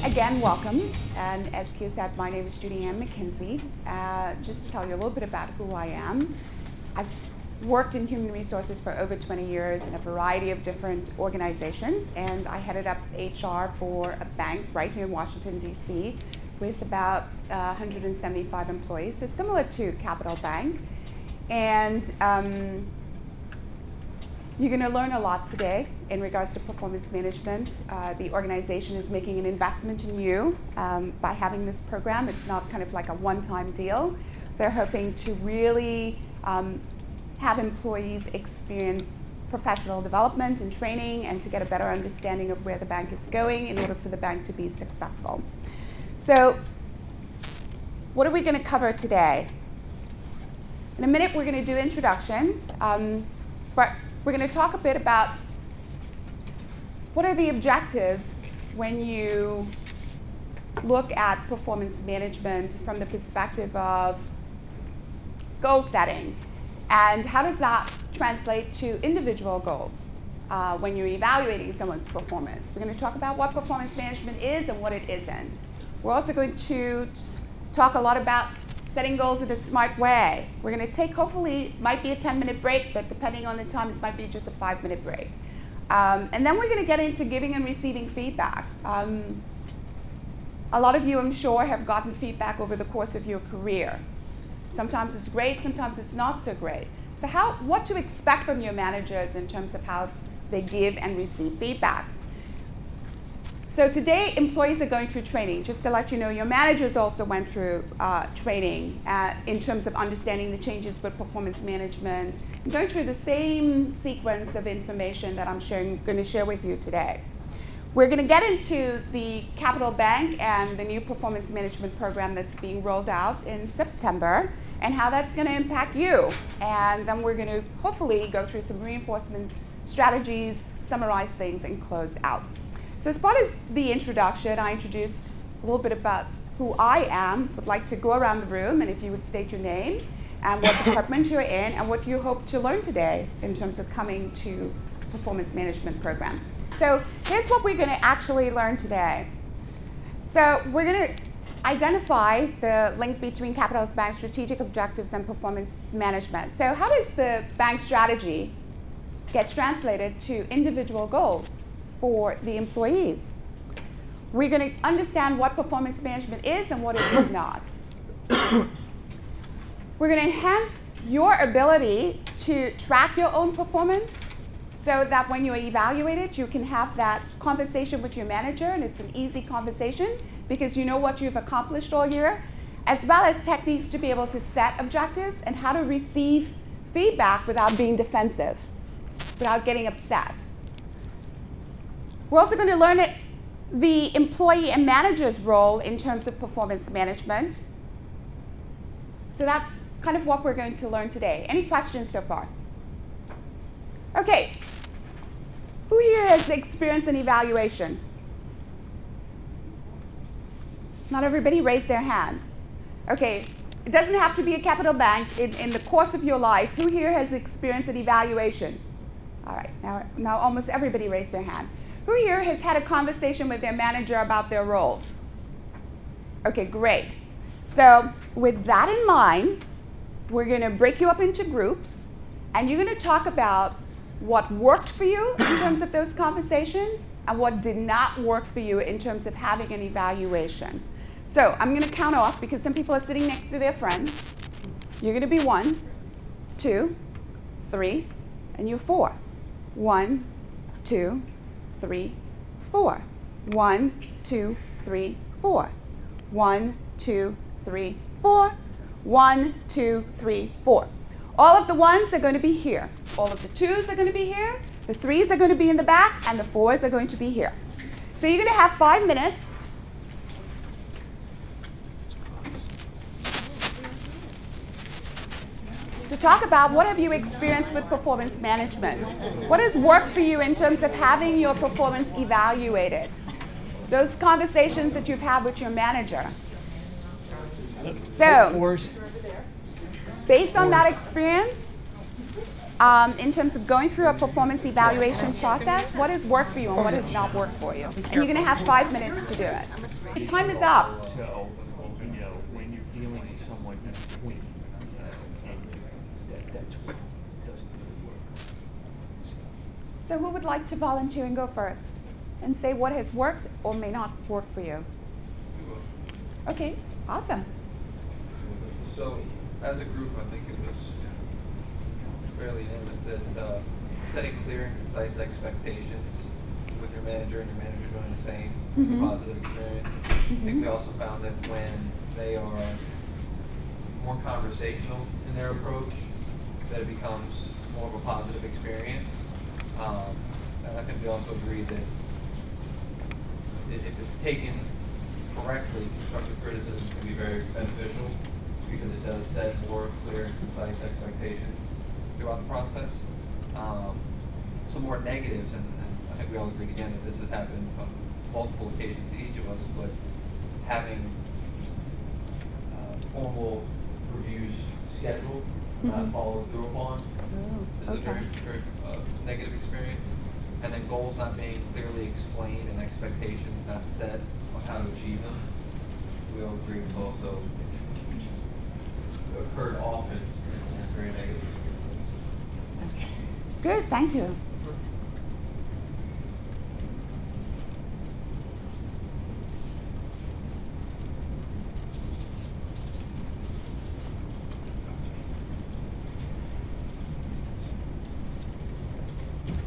Again, welcome. And as Kia said, my name is Judy Ann McKenzie. Just to tell you a little bit about who I am, I've worked in human resources for over 20 years in a variety of different organizations, and I headed up HR for a bank right here in Washington, D.C. with about 175 employees, so similar to Capital Bank. And you're going to learn a lot today in regards to performance management. The organization is making an investment in you by having this program. It's not kind of like a one-time deal. They're hoping to really have employees experience professional development and training and to get a better understanding of where the bank is going in order for the bank to be successful. So what are we going to cover today? In a minute, we're going to do introductions, but we're going to talk a bit about what are the objectives when you look at performance management from the perspective of goal setting, and how does that translate to individual goals when you're evaluating someone's performance. We're going to talk about what performance management is and what it isn't. We're also going to talk a lot about setting goals in a smart way. We're going to take, hopefully, might be a 10-minute break, but depending on the time, it might be just a 5-minute break. And then we're going to get into giving and receiving feedback. A lot of you, I'm sure, have gotten feedback over the course of your career. Sometimes it's great, sometimes it's not so great. So what to expect from your managers in terms of how they give and receive feedback. So today, employees are going through training. Just to let you know, your managers also went through training in terms of understanding the changes with performance management, and going through the same sequence of information that I'm going to share with you today. We're going to get into the Capital Bank and the new performance management program that's being rolled out in September, and how that's going to impact you. And then we're going to hopefully go through some reinforcement strategies, summarize things, and close out. So as part of the introduction, I introduced a little bit about who I am. Would like to go around the room, and if you would state your name and what department you're in and what you hope to learn today in terms of coming to performance management program. So here's what we're going to actually learn today. So we're going to identify the link between Capital Bank's strategic objectives and performance management. So how does the bank strategy get translated to individual goals for the employees? We're going to understand what performance management is and what it is not. We're going to enhance your ability to track your own performance so that when you're evaluated, you can have that conversation with your manager, and it's an easy conversation because you know what you've accomplished all year, as well as techniques to be able to set objectives and how to receive feedback without being defensive, without getting upset. We're also going to learn the employee and manager's role in terms of performance management. So that's kind of what we're going to learn today. Any questions so far? Okay. Who here has experienced an evaluation? Not everybody raised their hand. Okay. It doesn't have to be a Capital Bank. In the course of your life, who here has experienced an evaluation? All right. Now almost everybody raised their hand. Who here has had a conversation with their manager about their roles? Okay, great. So with that in mind, we're going to break you up into groups, and you're going to talk about what worked for you in terms of those conversations and what did not work for you in terms of having an evaluation. So I'm going to count off because some people are sitting next to their friends. You're going to be 1, 2, 3, and you're 4. 1, 2, 3, 4. 1, 2, 3, 4. 1, 2, 3, 4. 1, 2, 3, 4. All of the 1s are going to be here. All of the 2s are going to be here. The 3s are going to be in the back, and the 4s are going to be here. So you're going to have 5 minutes. To talk about what have you experienced with performance management. What has worked for you in terms of having your performance evaluated? Those conversations that you've had with your manager. So, based on that experience, in terms of going through a performance evaluation process, what has worked for you and what has not worked for you? And you're going to have 5 minutes to do it. Your time is up. So, you know, when you're dealing with someone in between, and that's what doesn't really work. So who would like to volunteer and go first and say what has worked or may not work for you? Okay, awesome. So, as a group, I think it was fairly unanimous that setting clear and concise expectations with your manager and your manager doing the same is a positive experience. I think we also found that when they are more conversational in their approach, that it becomes more of a positive experience. And I think we also agreed that if it's taken correctly, constructive criticism can be very beneficial because it does set more clear and concise expectations throughout the process. Some more negatives, and I think we all agreed again that this has happened on multiple occasions to each of us, but having formal reviews scheduled, not followed through upon, is a very, very negative experience. And then goals not being clearly explained and expectations not set on how to achieve them. We all agree with also occurred often and is very negative. Okay. Good, thank you.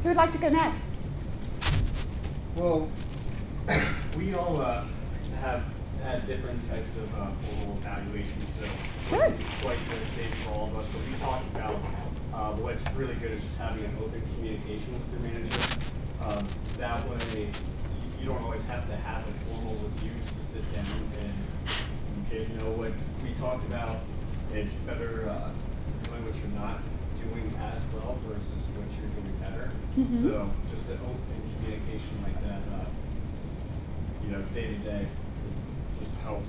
Who would like to go next? Well, we all have had different types of formal evaluations, so Good. it's quite the same for all of us. But we talked about what's really good is just having an open communication with your manager. That way, you don't always have to have a formal reviews to sit down and you know what we talked about. It's better knowing what you're not doing as well versus what you're doing better. So just an open communication like that, you know, day to day, just helps.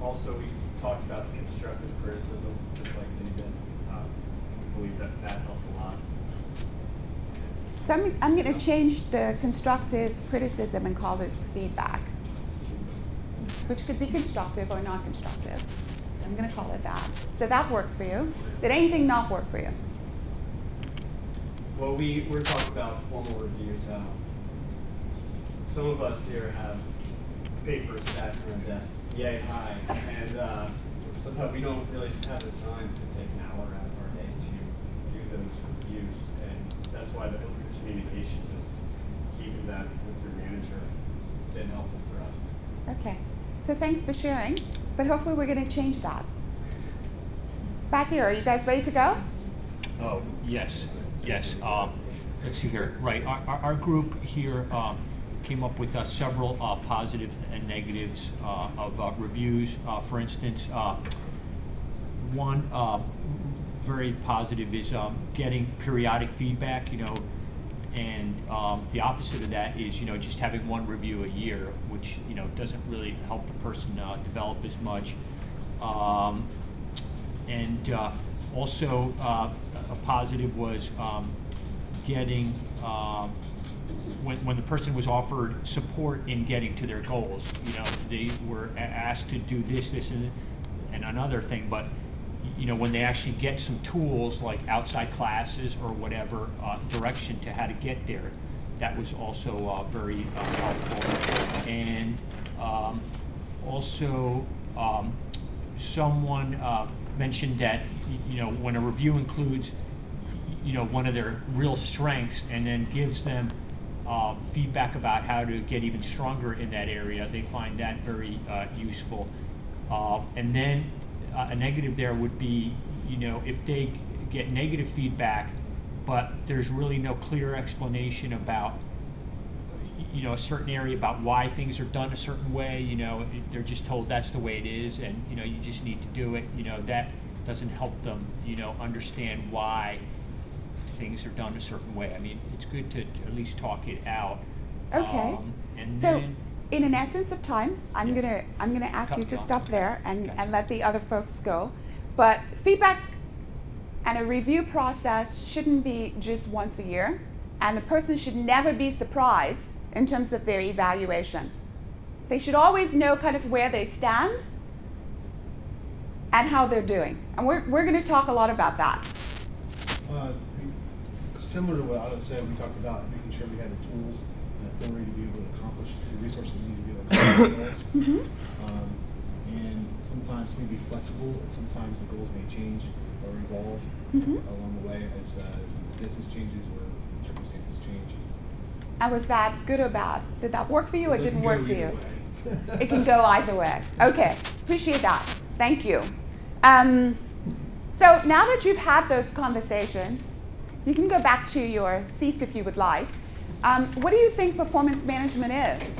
Also, we talked about constructive criticism, just like they did. I believe that helped a lot. So I'm going to change the constructive criticism and call it feedback, which could be constructive or not constructive. I'm going to call it that. So that works for you. Did anything not work for you? Well, we're talking about formal reviews. Some of us here have papers stacked on our desks, yay high, and sometimes we don't really just have the time to take an hour out of our day to do those reviews, and that's why the open communication, just keeping that with your manager, has been helpful for us. Okay. So thanks for sharing, but hopefully we're going to change that. Back here, are you guys ready to go? Oh, yes, yes. Let's see here. Right, our group here came up with several positive and negatives of reviews. For instance, one very positive is getting periodic feedback, you know, and the opposite of that is, you know, just having one review a year, which, you know, doesn't really help the person develop as much. And also a positive was getting, when the person was offered support in getting to their goals, you know, they were asked to do this, and another thing, but you know, when they actually get some tools like outside classes or whatever, direction to how to get there, that was also very helpful. And also someone mentioned that, you know, when a review includes, you know, one of their real strengths and then gives them feedback about how to get even stronger in that area, they find that very useful. And then a negative there would be, you know, if they get negative feedback, but there's really no clear explanation about, you know, a certain area about why things are done a certain way, you know, they're just told that's the way it is and, you know, you just need to do it, you know, that doesn't help them, you know, understand why things are done a certain way. I mean, it's good to at least talk it out. Okay. And so, then, in an essence of time, I'm gonna ask you to stop there and let the other folks go. But feedback and a review process shouldn't be just once a year, and the person should never be surprised in terms of their evaluation. They should always know kind of where they stand and how they're doing. And we're going to talk a lot about that. Similar to what Otto said, we talked about making sure we had the tools and authority to be able to accomplish the resources we need to be able to accomplish goals. And sometimes we be flexible, and sometimes the goals may change or evolve along the way as the business changes or circumstances change. And was that good or bad? Did that work for you or didn't work for you? Way. It can go either way. Okay, appreciate that. Thank you. So now that you've had those conversations, you can go back to your seats if you would like. What do you think performance management is?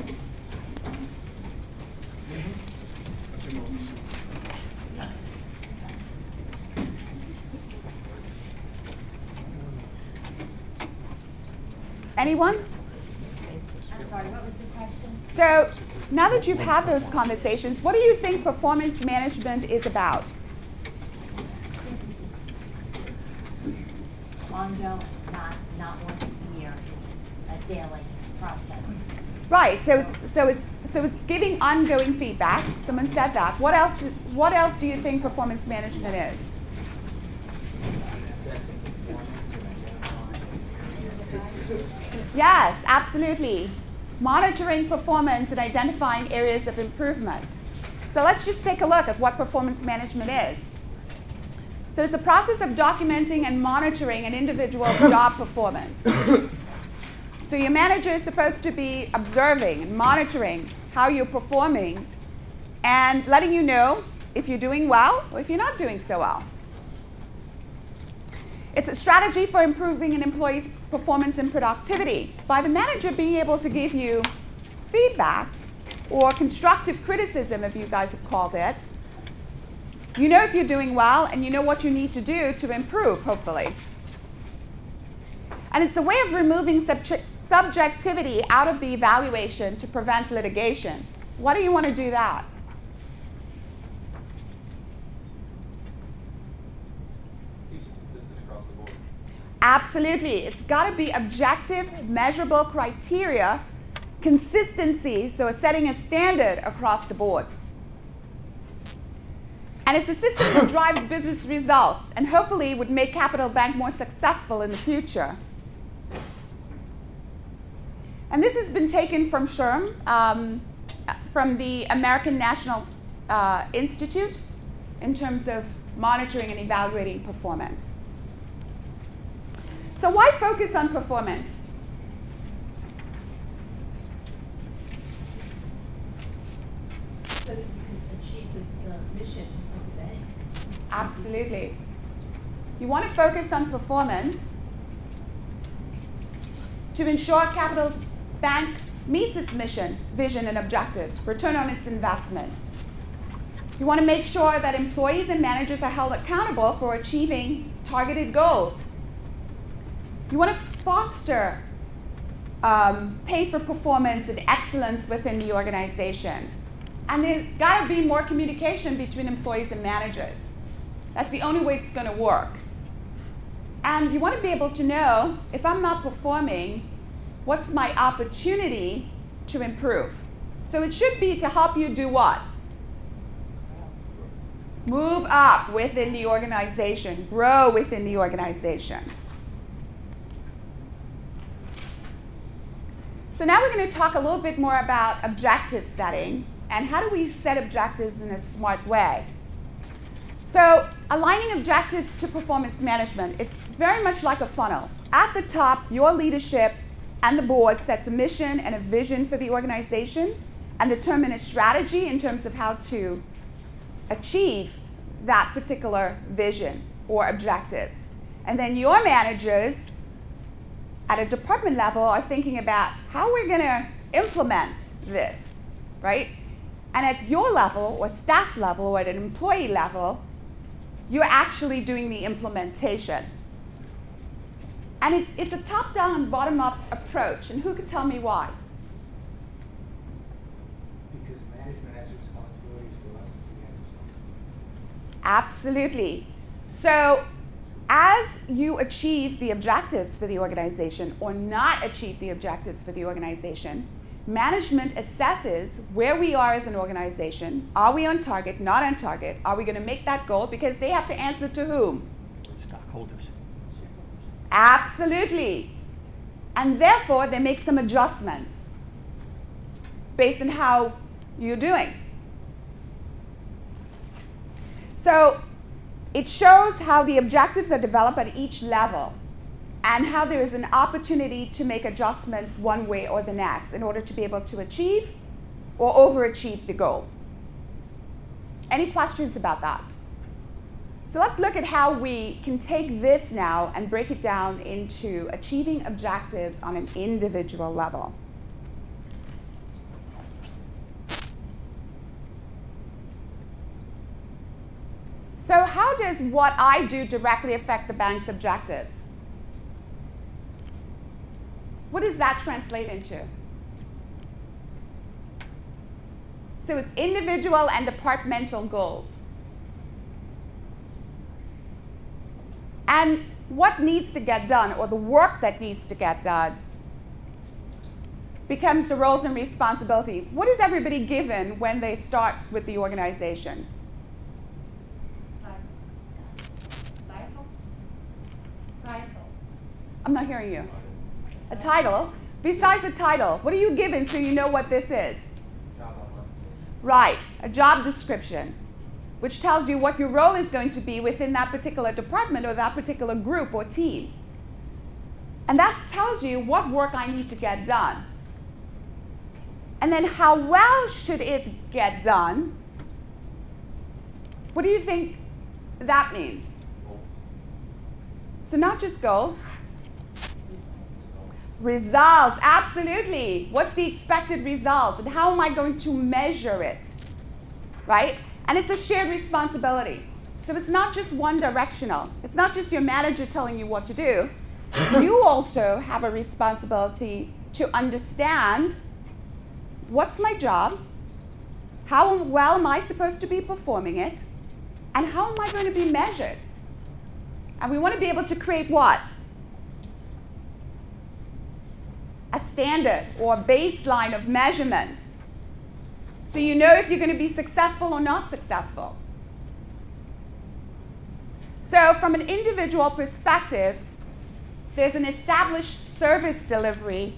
Anyone? I'm sorry, what was the question? So now that you've had those conversations, what do you think performance management is about? Ongoing, not once a year. It's a daily process. Right. So it's giving ongoing feedback. Someone said that. What else do you think performance management is? Yes, absolutely. Monitoring performance and identifying areas of improvement. So let's just take a look at what performance management is. So it's a process of documenting and monitoring an individual's job performance. So your manager is supposed to be observing and monitoring how you're performing and letting you know if you're doing well or if you're not doing so well. It's a strategy for improving an employee's performance and productivity by the manager being able to give you feedback or constructive criticism, if you guys have called it. You know if you're doing well, and you know what you need to do to improve, hopefully. And it's a way of removing subjectivity out of the evaluation to prevent litigation. Why do you want to do that? Keeps it consistent across the board. Absolutely. It's got to be objective, measurable criteria, consistency, so it's setting a standard across the board. And it's a system that drives business results and hopefully would make Capital Bank more successful in the future. And this has been taken from SHRM, from the American National Institute, in terms of monitoring and evaluating performance. So why focus on performance? So that you can achieve the mission of the bank. Absolutely. You want to focus on performance to ensure Capital Bank meets its mission, vision, and objectives, return on its investment. You want to make sure that employees and managers are held accountable for achieving targeted goals. You want to foster pay for performance and excellence within the organization. And there's got to be more communication between employees and managers. That's the only way it's going to work. And you want to be able to know, if I'm not performing, what's my opportunity to improve? So it should be to help you do what? Move up within the organization, grow within the organization. So now we're going to talk a little bit more about objective setting and how do we set objectives in a smart way. So aligning objectives to performance management, it's very much like a funnel. At the top, your leadership and the board sets a mission and a vision for the organization and determine a strategy in terms of how to achieve that particular vision or objectives. And then your managers at a department level are thinking about how we're going to implement this, right? And at your level or staff level or at an employee level, you're actually doing the implementation. And it's a top-down, bottom-up approach. And who could tell me why? Because management has responsibilities to us, we have responsibilities. Absolutely. So as you achieve the objectives for the organization or not achieve the objectives for the organization, management assesses where we are as an organization. Are we on target, not on target? Are we going to make that goal? Because they have to answer to whom? Stockholders. Absolutely. And therefore, they make some adjustments based on how you're doing. So it shows how the objectives are developed at each level and how there is an opportunity to make adjustments one way or the next in order to be able to achieve or overachieve the goal. Any questions about that? So let's look at how we can take this now and break it down into achieving objectives on an individual level. So how does what I do directly affect the bank's objectives? What does that translate into? So it's individual and departmental goals. And what needs to get done, or the work that needs to get done, becomes the roles and responsibility. What is everybody given when they start with the organization? Title. I'm not hearing you. A title. Besides a title, what are you given so you know what this is? Job outline. Right, a job description, which tells you what your role is going to be within that particular department or that particular group or team. And that tells you what work I need to get done. And then how well should it get done? What do you think that means? So not just goals. Results, absolutely. What's the expected results and how am I going to measure it? Right? And it's a shared responsibility. So it's not just one directional. It's not just your manager telling you what to do. You also have a responsibility to understand what's my job, how well am I supposed to be performing it, and how am I going to be measured? And we want to be able to create what? A standard or a baseline of measurement. So you know if you're going to be successful or not successful. So from an individual perspective, there's an established service delivery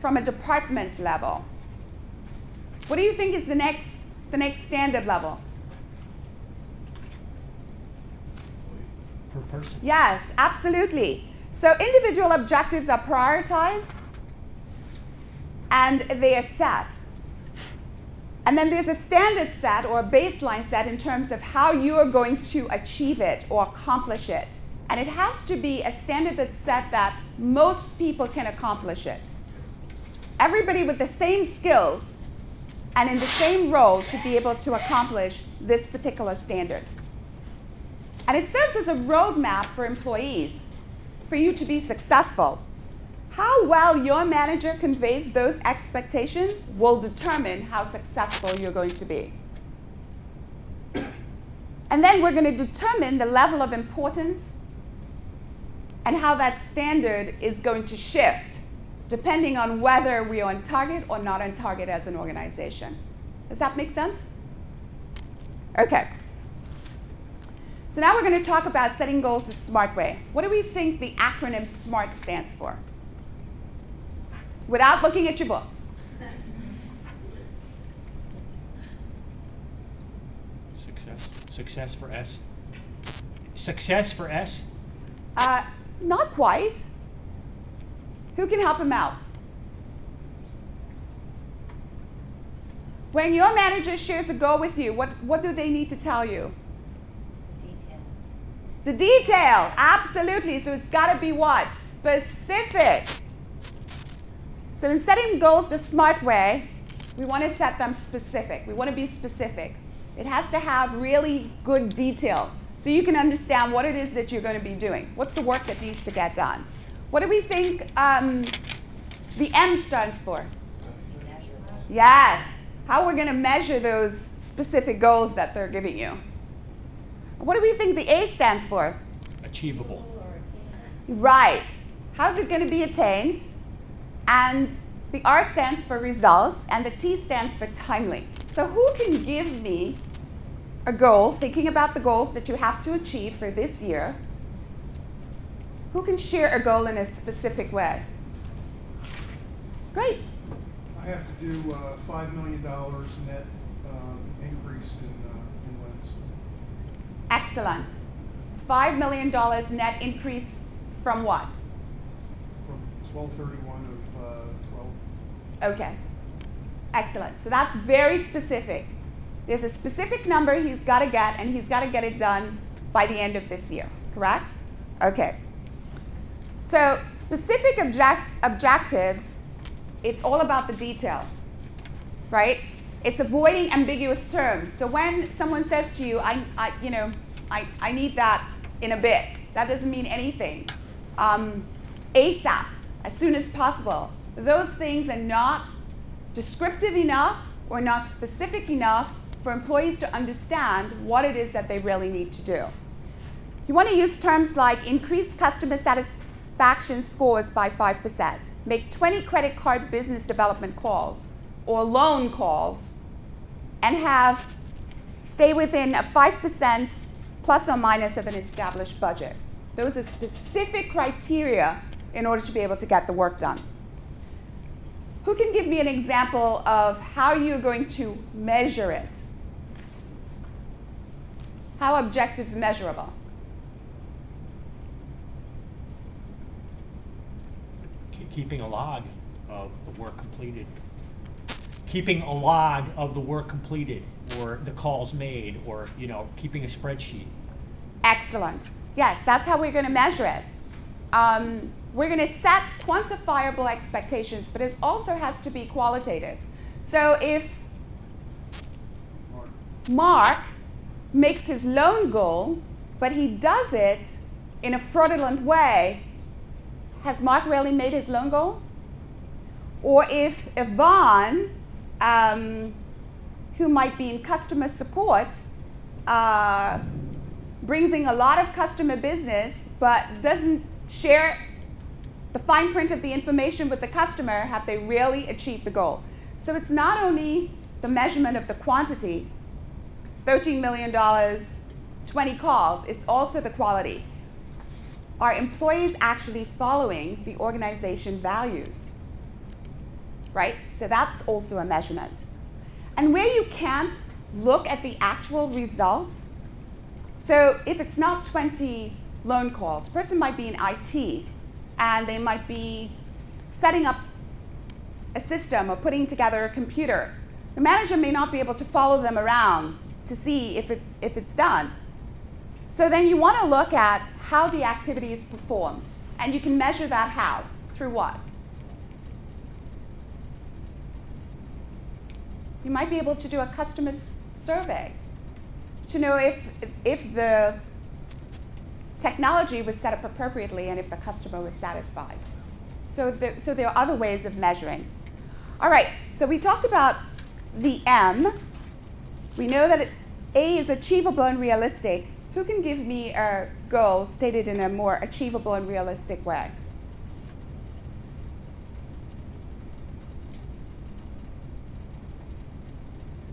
from a department level. What do you think is the next standard level? Per person. Yes, absolutely. So individual objectives are prioritized and they are set. And then there's a standard set or a baseline set in terms of how you are going to achieve it or accomplish it. And it has to be a standard that's set that most people can accomplish it. Everybody with the same skills and in the same role should be able to accomplish this particular standard. And it serves as a roadmap for employees for you to be successful. How well your manager conveys those expectations will determine how successful you're going to be. And then we're going to determine the level of importance and how that standard is going to shift depending on whether we are on target or not on target as an organization. Does that make sense? Okay. So now we're going to talk about setting goals the SMART way. What do we think the acronym SMART stands for? Without looking at your books. Success for S. Success for S? Not quite. Who can help him out? When your manager shares a goal with you, what do they need to tell you? Details. The detail, absolutely. So it's got to be what? Specific. So in setting goals the SMART way, we want to set them specific. We want to be specific. It has to have really good detail so you can understand what it is that you're going to be doing. What's the work that needs to get done? What do we think the M stands for? Yes. How we're going to measure those specific goals that they're giving you. What do we think the A stands for? Achievable. Right. How's it going to be attained? And The R stands for results, and the T stands for timely. So who can give me a goal, thinking about the goals that you have to achieve for this year? Who can share a goal in a specific way? Great. I have to do $5 million net increase in loans. Excellent. $5 million net increase from what? From 12/31 of 12. Okay. Excellent. So that's very specific. There's a specific number he's got to get, and he's got to get it done by the end of this year, correct? Okay. So specific objectives, it's all about the detail, right? It's avoiding ambiguous terms. So when someone says to you, I need that in a bit, that doesn't mean anything. ASAP, as soon as possible. Those things are not descriptive enough or not specific enough for employees to understand what it is that they really need to do. You want to use terms like increase customer satisfaction scores by 5%, make 20 credit card business development calls or loan calls, and stay within a 5% plus or minus of an established budget. Those are specific criteria in order to be able to get the work done. Who can give me an example of how you're going to measure it? How objectives measurable? Keeping a log of the work completed. Keeping a log of the work completed, or the calls made, or keeping a spreadsheet. Excellent. Yes, that's how we're going to measure it. We're going to set quantifiable expectations, but it also has to be qualitative. So if Mark makes his loan goal, but he does it in a fraudulent way, has Mark really made his loan goal? Or if Yvonne, who might be in customer support, brings in a lot of customer business, but doesn't share the fine print of the information with the customer, have they really achieved the goal? So it's not only the measurement of the quantity, $13 million, 20 calls, it's also the quality. Are employees actually following the organization values? Right? So that's also a measurement. And where you can't look at the actual results, so if it's not 20 loan calls, a person might be in IT, and they might be setting up a system or putting together a computer. The manager may not be able to follow them around to see if it's done. So then you want to look at how the activity is performed. And you can measure that how? Through what? You might be able to do a customer survey to know if the technology was set up appropriately and if the customer was satisfied. So there are other ways of measuring. All right, so we talked about the M. We know that A is achievable and realistic. Who can give me a goal stated in a more achievable and realistic way?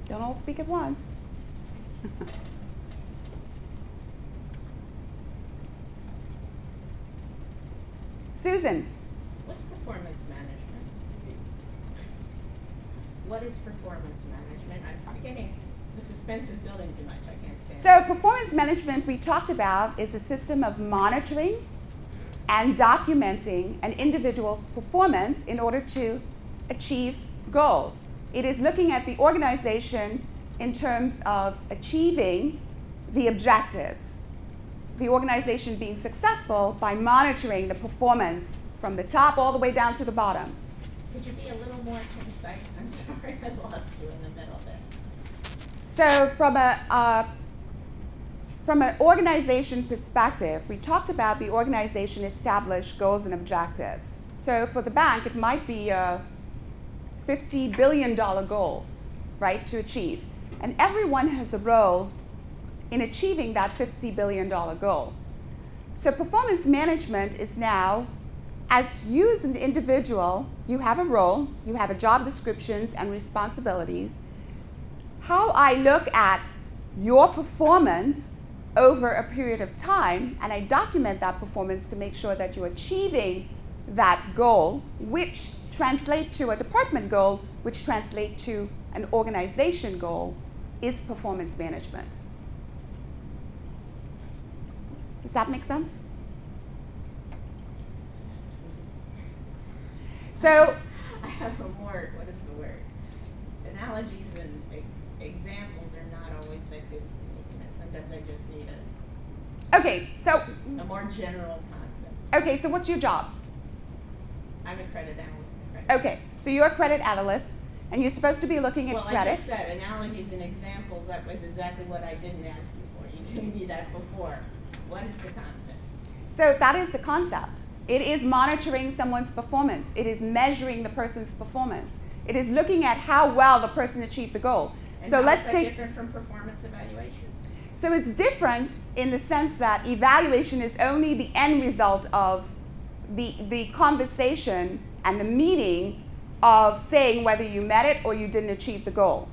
Don't all speak at once. Susan. What's performance management? What is performance management? I'm beginning, the suspense is building too much, I can't stand So performance management we talked about is a system of monitoring and documenting an individual's performance in order to achieve goals. It is looking at the organization in terms of achieving the objectives. The organization being successful by monitoring the performance from the top all the way down to the bottom. Could you be a little more concise? I'm sorry, I lost you in the middle there. So from an organization perspective, we talked about the organization established goals and objectives. So for the bank, it might be a $50 billion goal, right, to achieve. And everyone has a role in achieving that $50 billion goal. So performance management is now as you as an individual, you have a role, you have a job descriptions and responsibilities. How I look at your performance over a period of time, and I document that performance to make sure that you're achieving that goal, which translate to a department goal, which translate to an organization goal, is performance management. Does that make sense? So, I have a more, what is the word? Analogies and examples are not always that good. Sometimes I just need okay, so a more general concept. okay, so what's your job? I'm a credit analyst in credit. Okay, so you're a credit analyst, and you're supposed to be looking at Well, credit. I just said analogies and examples. That was exactly what I didn't ask you for. You gave me that before. What is the concept? So that is the concept. It is monitoring someone's performance. It is measuring the person's performance. It is looking at how well the person achieved the goal. And so how let's is that take. different from performance evaluation? So it's different in the sense that evaluation is only the end result of the conversation and the meeting of saying whether you met it or you didn't achieve the goal.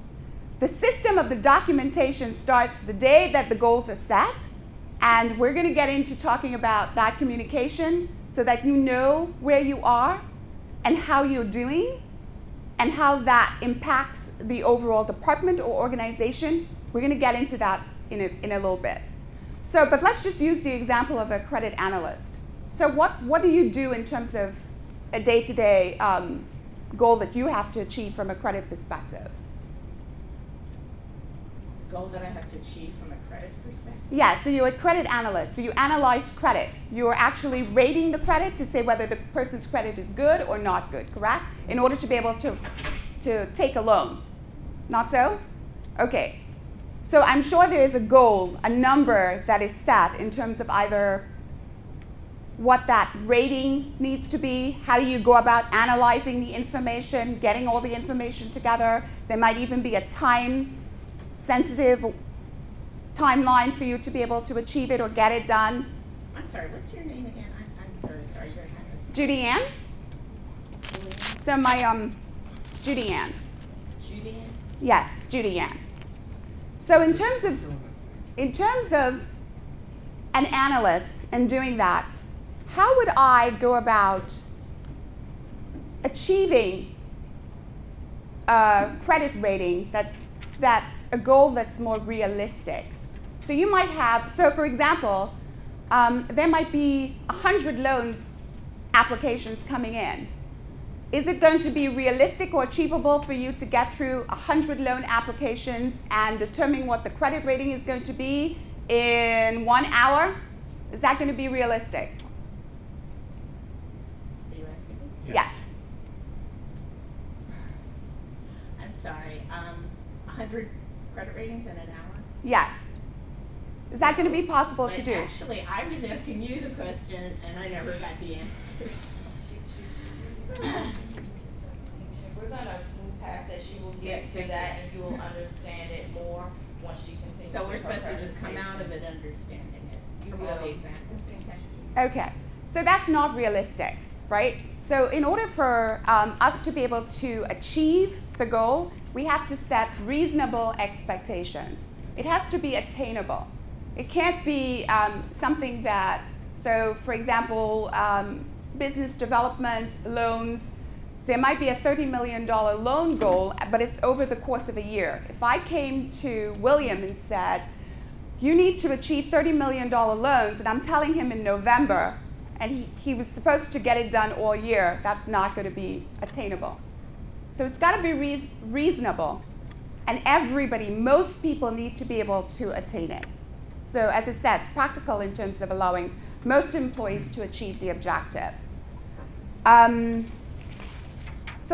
The system of the documentation starts the day that the goals are set, and we're going to get into talking about that communication so that you know where you are and how you're doing and how that impacts the overall department or organization. We're going to get into that in a little bit. So, but let's just use the example of a credit analyst. So what do you do in terms of a day-to-day goal that you have to achieve from a credit perspective? The goal that I have to achieve from a credit perspective? Yeah, so you're a credit analyst. So you analyze credit. You're actually rating the credit to say whether the person's credit is good or not good, correct? In order to be able to take a loan. Not so? Okay. So I'm sure there is a goal, a number that is set in terms of either what that rating needs to be, how do you go about analyzing the information, getting all the information together. There might even be a time-sensitive timeline for you to be able to achieve it or get it done. I'm sorry, what's your name again? I'm very sorry. You're not. Judy Ann? So my, Judy Ann. Judy Ann? Yes, Judy Ann. So in terms of an analyst and doing that, how would I go about achieving a credit rating that's a goal that's more realistic? So you might have, so for example, there might be 100 loans applications coming in. Is it going to be realistic or achievable for you to get through 100 loan applications and determine what the credit rating is going to be in 1 hour? Is that going to be realistic? Are you asking me? Yes. I'm sorry. 100 credit ratings in an hour? Yes. Is that going to be possible to But do? actually, I was asking you the question, and I never got the answer. We're going to move past that. She will get to that, and you will understand it more once she continues. So we're with her supposed to just come out of it understanding it from all the examples. Okay. So that's not realistic, right? So in order for us to be able to achieve the goal, we have to set reasonable expectations. It has to be attainable. It can't be something that, so for example, business development loans, there might be a $30 million loan goal, but it's over the course of a year. If I came to William and said, you need to achieve $30 million loans, and I'm telling him in November, and he was supposed to get it done all year, that's not going to be attainable. So it's got to be reasonable. And everybody, most people need to be able to attain it. So as it says, practical in terms of allowing most employees to achieve the objective. So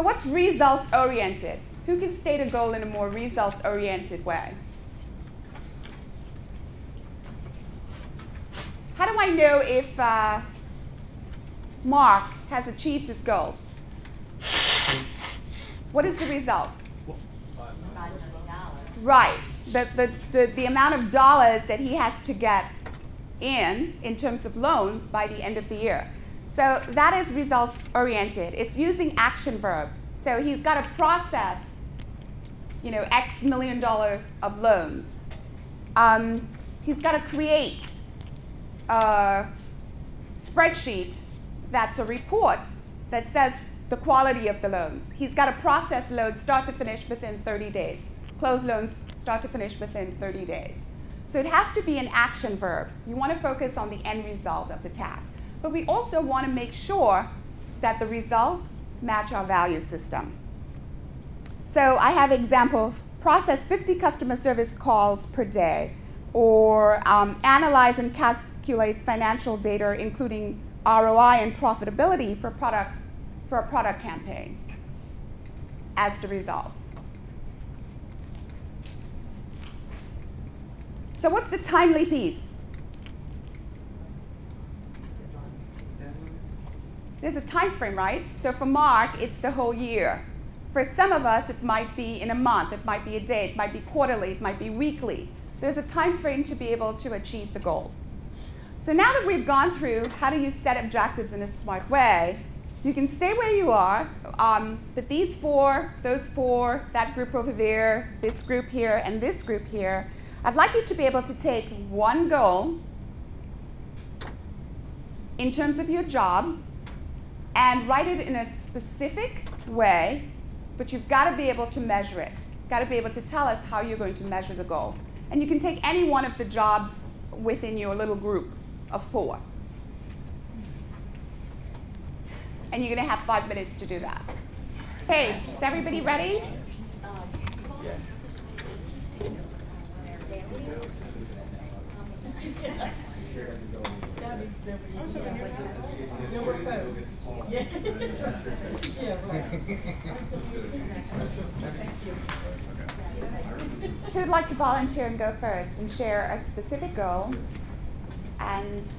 what's results-oriented? Who can state a goal in a more results-oriented way? How do I know if Mark has achieved his goal? What is the result? $5 million. Right. The amount of dollars that he has to get in terms of loans by the end of the year. So that is results oriented. It's using action verbs. So he's got to process, X million dollar of loans. He's got to create a spreadsheet that's a report that says the quality of the loans. He's got to process loans start to finish within 30 days. Close loans start to finish within 30 days. So it has to be an action verb. You want to focus on the end result of the task. But we also want to make sure that the results match our value system. So I have example, process 50 customer service calls per day, or analyze and calculates financial data, including ROI and profitability for a product campaign as the result. So what's the timely piece? There's a time frame, right? So for Mark, it's the whole year. For some of us, it might be in a month, it might be a day, it might be quarterly, it might be weekly. There's a time frame to be able to achieve the goal. So now that we've gone through how do you set objectives in a smart way, you can stay where you are, but these four, those four, that group over there, this group here, and this group here, I'd like you to be able to take one goal in terms of your job and write it in a specific way, but you've got to be able to measure it. You've got to be able to tell us how you're going to measure the goal. And you can take any one of the jobs within your little group of 4. And you're going to have 5 minutes to do that. Okay, is everybody ready? Yes. Who would like to volunteer and go first and share a specific goal and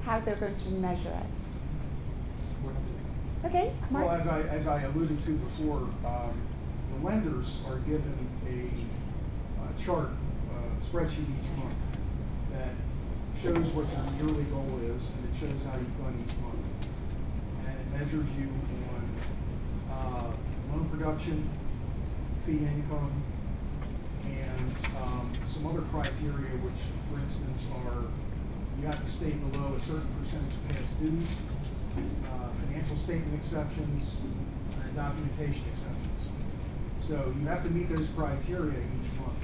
how they're going to measure it? Okay, Mark. Well, as I alluded to before, the lenders are given a chart, spreadsheet each month that shows what your yearly goal is, and it shows how you've done each month. And it measures you on loan production, fee income, and some other criteria, which, for instance, are you have to stay below a certain percentage of past dues, financial statement exceptions, and documentation exceptions. So you have to meet those criteria each month.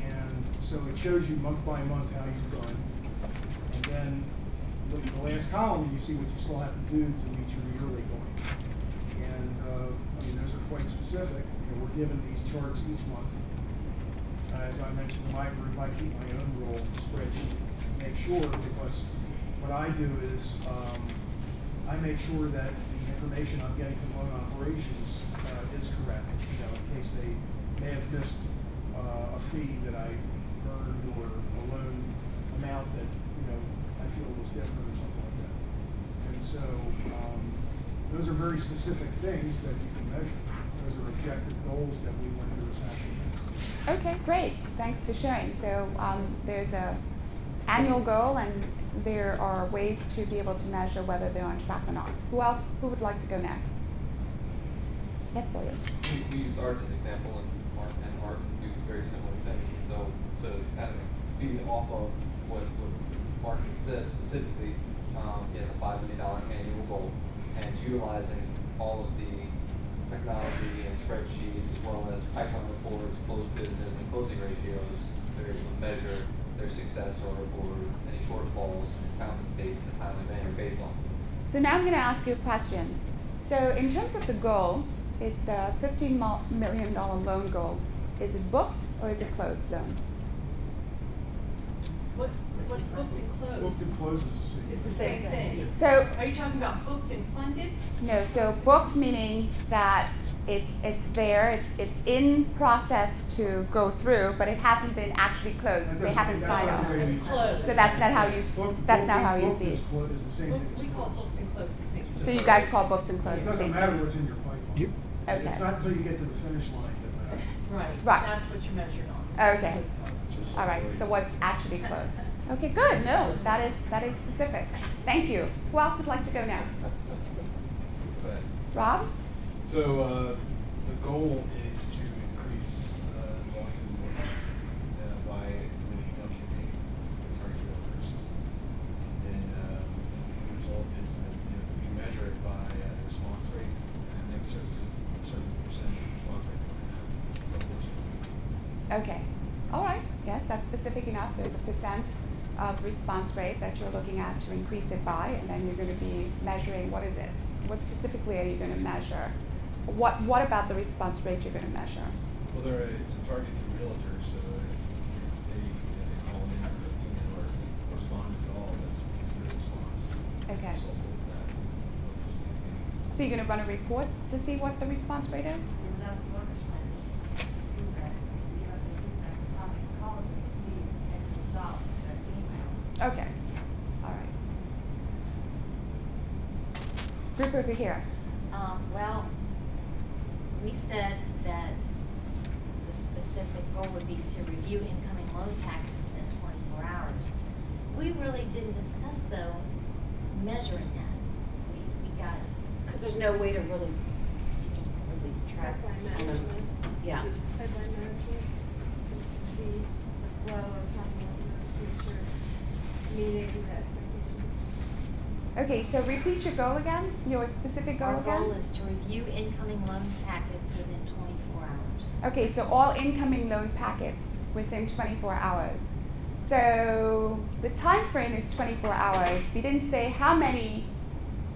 And so it shows you month by month how you've done. And then look at the last column and you see what you still have to do to meet your yearly goal. And those are quite specific. We're given these charts each month. As I mentioned in my group, I keep my own little spreadsheet to make sure, because what I do is I make sure that the information I'm getting from loan operations is correct. In case they may have missed a fee that I earned or a loan amount that I feel was different or something like that. And so those are very specific things that you can measure. Those are objective goals that we lenders actually have. Okay, great. Thanks for sharing. So there's a annual goal, and there are ways to be able to measure whether they're on track or not. Who would like to go next? Yes, William. We used Art as an example, and Art do very similar things. So to kind of feed off of what Mark said specifically, he has a $5 million annual goal, and utilizing all of the technology and spreadsheets, as well as pipeline reports, closed business, and closing ratios, they're able to measure their success or any shortfalls and compensate in a timely manner based on. So now I'm going to ask you a question. So in terms of the goal, it's a $15 million loan goal. Is it booked or is it closed loans? What's booked and closed? Booked and closed It's the same thing. So are you talking about booked and funded? No, so booked meaning that it's there, it's in process to go through, but it hasn't been actually closed. They haven't signed off. It's closed. So that's not how you see it. We call booked and closed the same. So you guys call booked and closed It the doesn't same matter thing? what's in your pipeline. Okay. It's not until you get to the finish line that matters. Right. Right. That's what you're measured on. Okay. All right, so what's actually closed? Okay, good. No, that is specific. Thank you. Who else would like to go next? Rob? So the goal is to increase volume of work by eliminating documenting target filters. And the result is that we measure it by response rate and make certain percentage response rate per hour. Okay. All right. Yes, that's specific enough. There's a percent of response rate that you're looking at to increase it by, and then you're going to be measuring, what is it? What specifically are you going to measure? What about the response rate you're going to measure? Well, it's a target to realtors, so if they call in or email or respond at all, that's the response. Okay. Result of that. So you're going to run a report to see what the response rate is? Okay. All right. Group over here. Well, we said that the specific goal would be to review incoming loan packets within 24 hours. We really didn't discuss, though, measuring that. We got, because there's no way to really track. Pipeline management. Yeah. Pipeline management is to see the flow of capital in those futures, meeting the expectations. Okay, so repeat your goal again, your specific goal our again. goal is to review incoming loan packets within 24 hours. Okay, so all incoming loan packets within 24 hours. So the time frame is 24 hours. We didn't say how many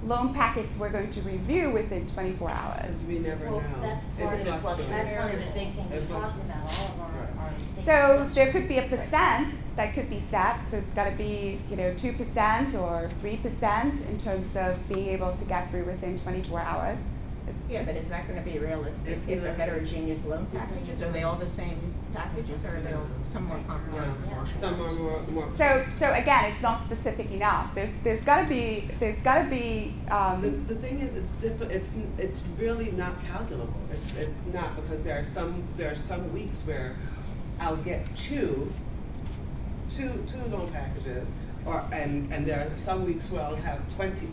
loan packets we're going to review within 24 hours. We never know. That's part of that's one of the big things we It's talked about. All of our things So there fluctuate. could be a percent that could be set. So it's got to be 2% or 3% in terms of being able to get through within 24 hours. Yeah, but is that gonna be realistic if they're heterogeneous loan packages? Are they all the same packages, or are they all some more complicated? Yeah. Some are more. So again, it's not specific enough. There's got to be The thing is, it's really not calculable. It's not, because there are some weeks where I'll get two loan packages, and there are some weeks where I'll have 20.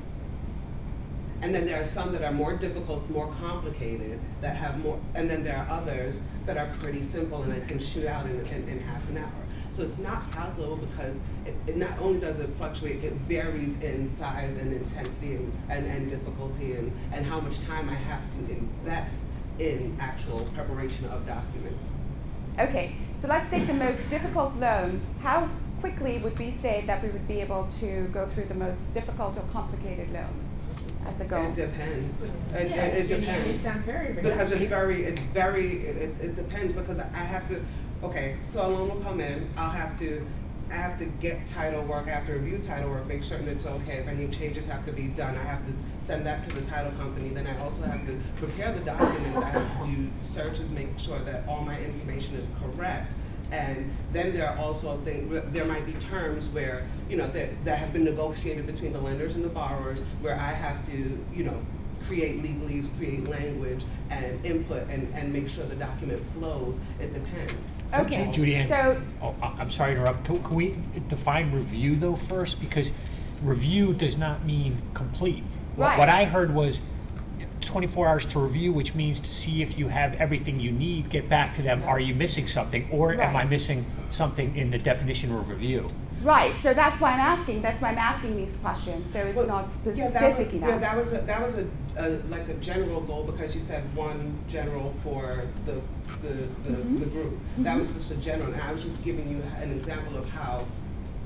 And then there are some that are more difficult, more complicated, that have more, and then there are others that are pretty simple and I can shoot out in half an hour. So it's not calculable, because it not only does it fluctuate, it varies in size and intensity and difficulty and how much time I have to invest in actual preparation of documents. Okay, so let's take the most difficult loan. How quickly would we say that we would be able to go through the most difficult or complicated loan as a goal? It depends. It It depends. sounds very Because it depends, because I have to, okay, so a loan will come in, I have to get title work, I have to review title work, make certain it's okay, if any changes have to be done, I have to send that to the title company, then I also have to prepare the documents, I have to do searches, make sure that all my information is correct. And then there are also things, there might be terms where, that have been negotiated between the lenders and the borrowers, where I have to, create legalese, create language and input and make sure the document flows. It depends. Okay, Judy, so I'm sorry to interrupt. Can we define review though first? Because review does not mean complete. Right. What I heard was 24 hours to review, which means to see if you have everything you need, get back to them, are you missing something, or am I missing something in the definition of review? right, so that's why I'm asking these questions. So it's not specific enough. Yeah, that was like a general goal, because you said one general for the group. That was just a general, and I was just giving you an example of how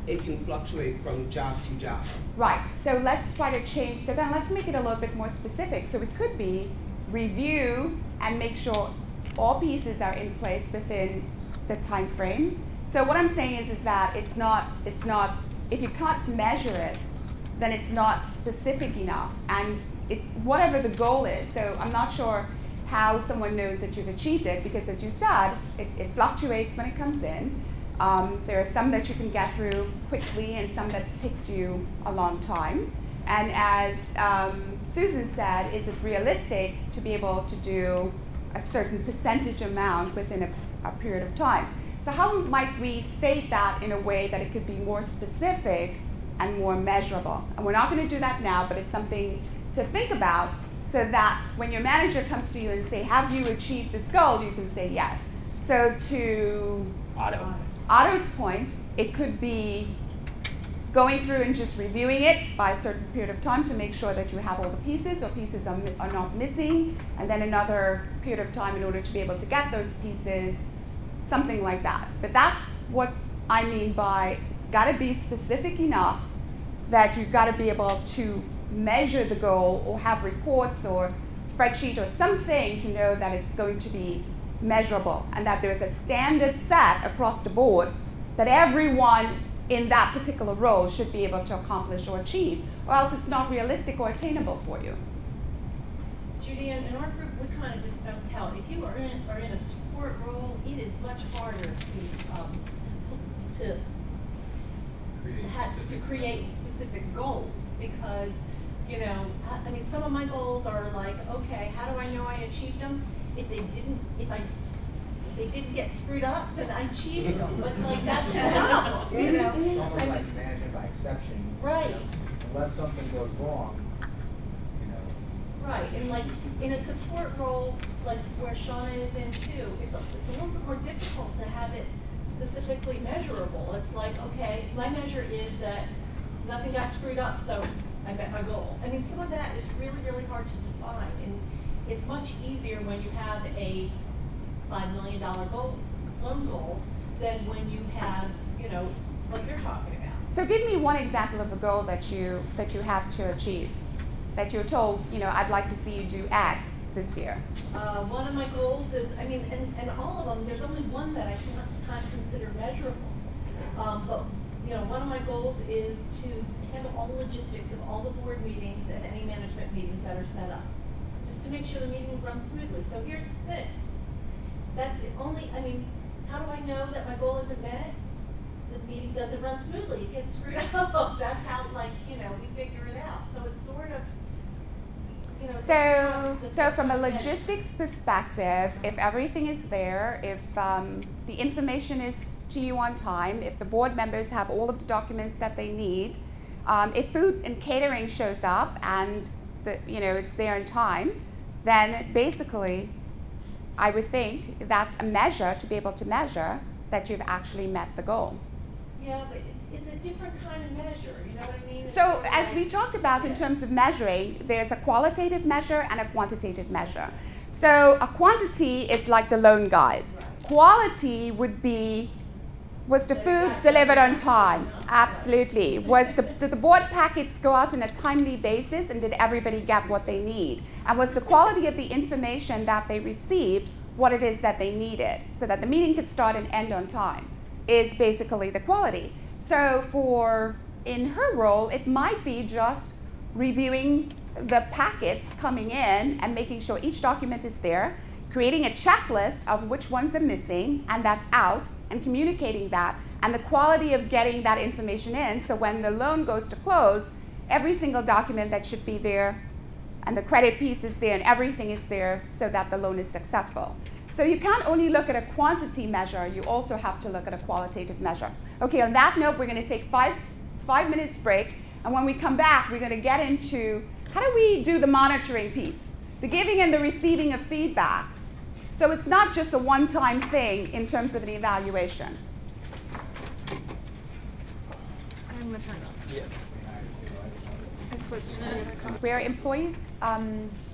it can fluctuate from job to job. Right, so let's try to change, so then let's make it a little bit more specific. So it could be review and make sure all pieces are in place within the time frame. So what I'm saying is that it's not, if you can't measure it, then it's not specific enough. And whatever the goal is, so I'm not sure how someone knows that you've achieved it, because as you said, it fluctuates when it comes in. There are some that you can get through quickly and some that takes you a long time. And as Susan said, is it realistic to be able to do a certain percentage amount within a period of time? So how might we state that in a way that it could be more specific and more measurable? And we're not going to do that now, but it's something to think about so that when your manager comes to you and say, have you achieved this goal, you can say yes. So to Otto's point, it could be going through and just reviewing it by a certain period of time to make sure that you have all the pieces or pieces are not missing, and then another period of time in order to be able to get those pieces, something like that. But that's what I mean by it's got to be specific enough that you've got to be able to measure the goal or have reports or spreadsheet or something to know that it's going to be measurable and that there's a standard set across the board that everyone in that particular role should be able to accomplish or achieve, or else it's not realistic or attainable for you. Judy, in our group, we kind of discussed how if you are in a support role, it is much harder to create specific goals because, you know, I mean, some of my goals are like, okay, how do I know I achieved them? If they didn't get screwed up, then I achieved them. But like that's enough, you know. It's almost like management by exception. Right. You know, unless something goes wrong, you know. Right, and like in a support role, like where Shauna is in too, it's a little bit more difficult to have it specifically measurable. It's like, okay, my measure is that nothing got screwed up, so I met my goal. I mean, some of that is really, really hard to define, and it's much easier when you have a $5 million loan goal than when you have, you know, what you're talking about. So give me one example of a goal that you have to achieve, that you're told, you know, I'd like to see you do X this year. One of my goals is, I mean, and all of them, there's only one that I can't consider measurable. But, you know, one of my goals is to handle all the logistics of all the board meetings and any management meetings that are set up, just to make sure the meeting runs smoothly. So here's the thing. That's the only, I mean, how do I know that my goal isn't met? The meeting doesn't run smoothly. It gets screwed up. That's how, like, you know, we figure it out. So it's sort of, you know. So from a logistics perspective, if everything is there, if the information is to you on time, if the board members have all of the documents that they need, if food and catering shows up and you know, it's there in time, then basically I would think that's a measure to be able to measure that you've actually met the goal. Yeah, but it's a different kind of measure, you know what I mean? So as we talked about in terms of measuring, there's a qualitative measure and a quantitative measure. So a quantity is like the loan guys. Quality would be, was the food delivered on time? Absolutely. Did the board packets go out on a timely basis and did everybody get what they need? And was the quality of the information that they received what it is that they needed so that the meeting could start and end on time is basically the quality. So in her role, it might be just reviewing the packets coming in and making sure each document is there, creating a checklist of which ones are missing and that's out, and communicating that, and the quality of getting that information in, so when the loan goes to close, every single document that should be there, and the credit piece is there, and everything is there so that the loan is successful. So you can't only look at a quantity measure, you also have to look at a qualitative measure. Okay, on that note, we're gonna take five minutes break, and when we come back, we're gonna get into how do we do the monitoring piece, the giving and the receiving of feedback. So it's not just a one-time thing in terms of an evaluation. Where employees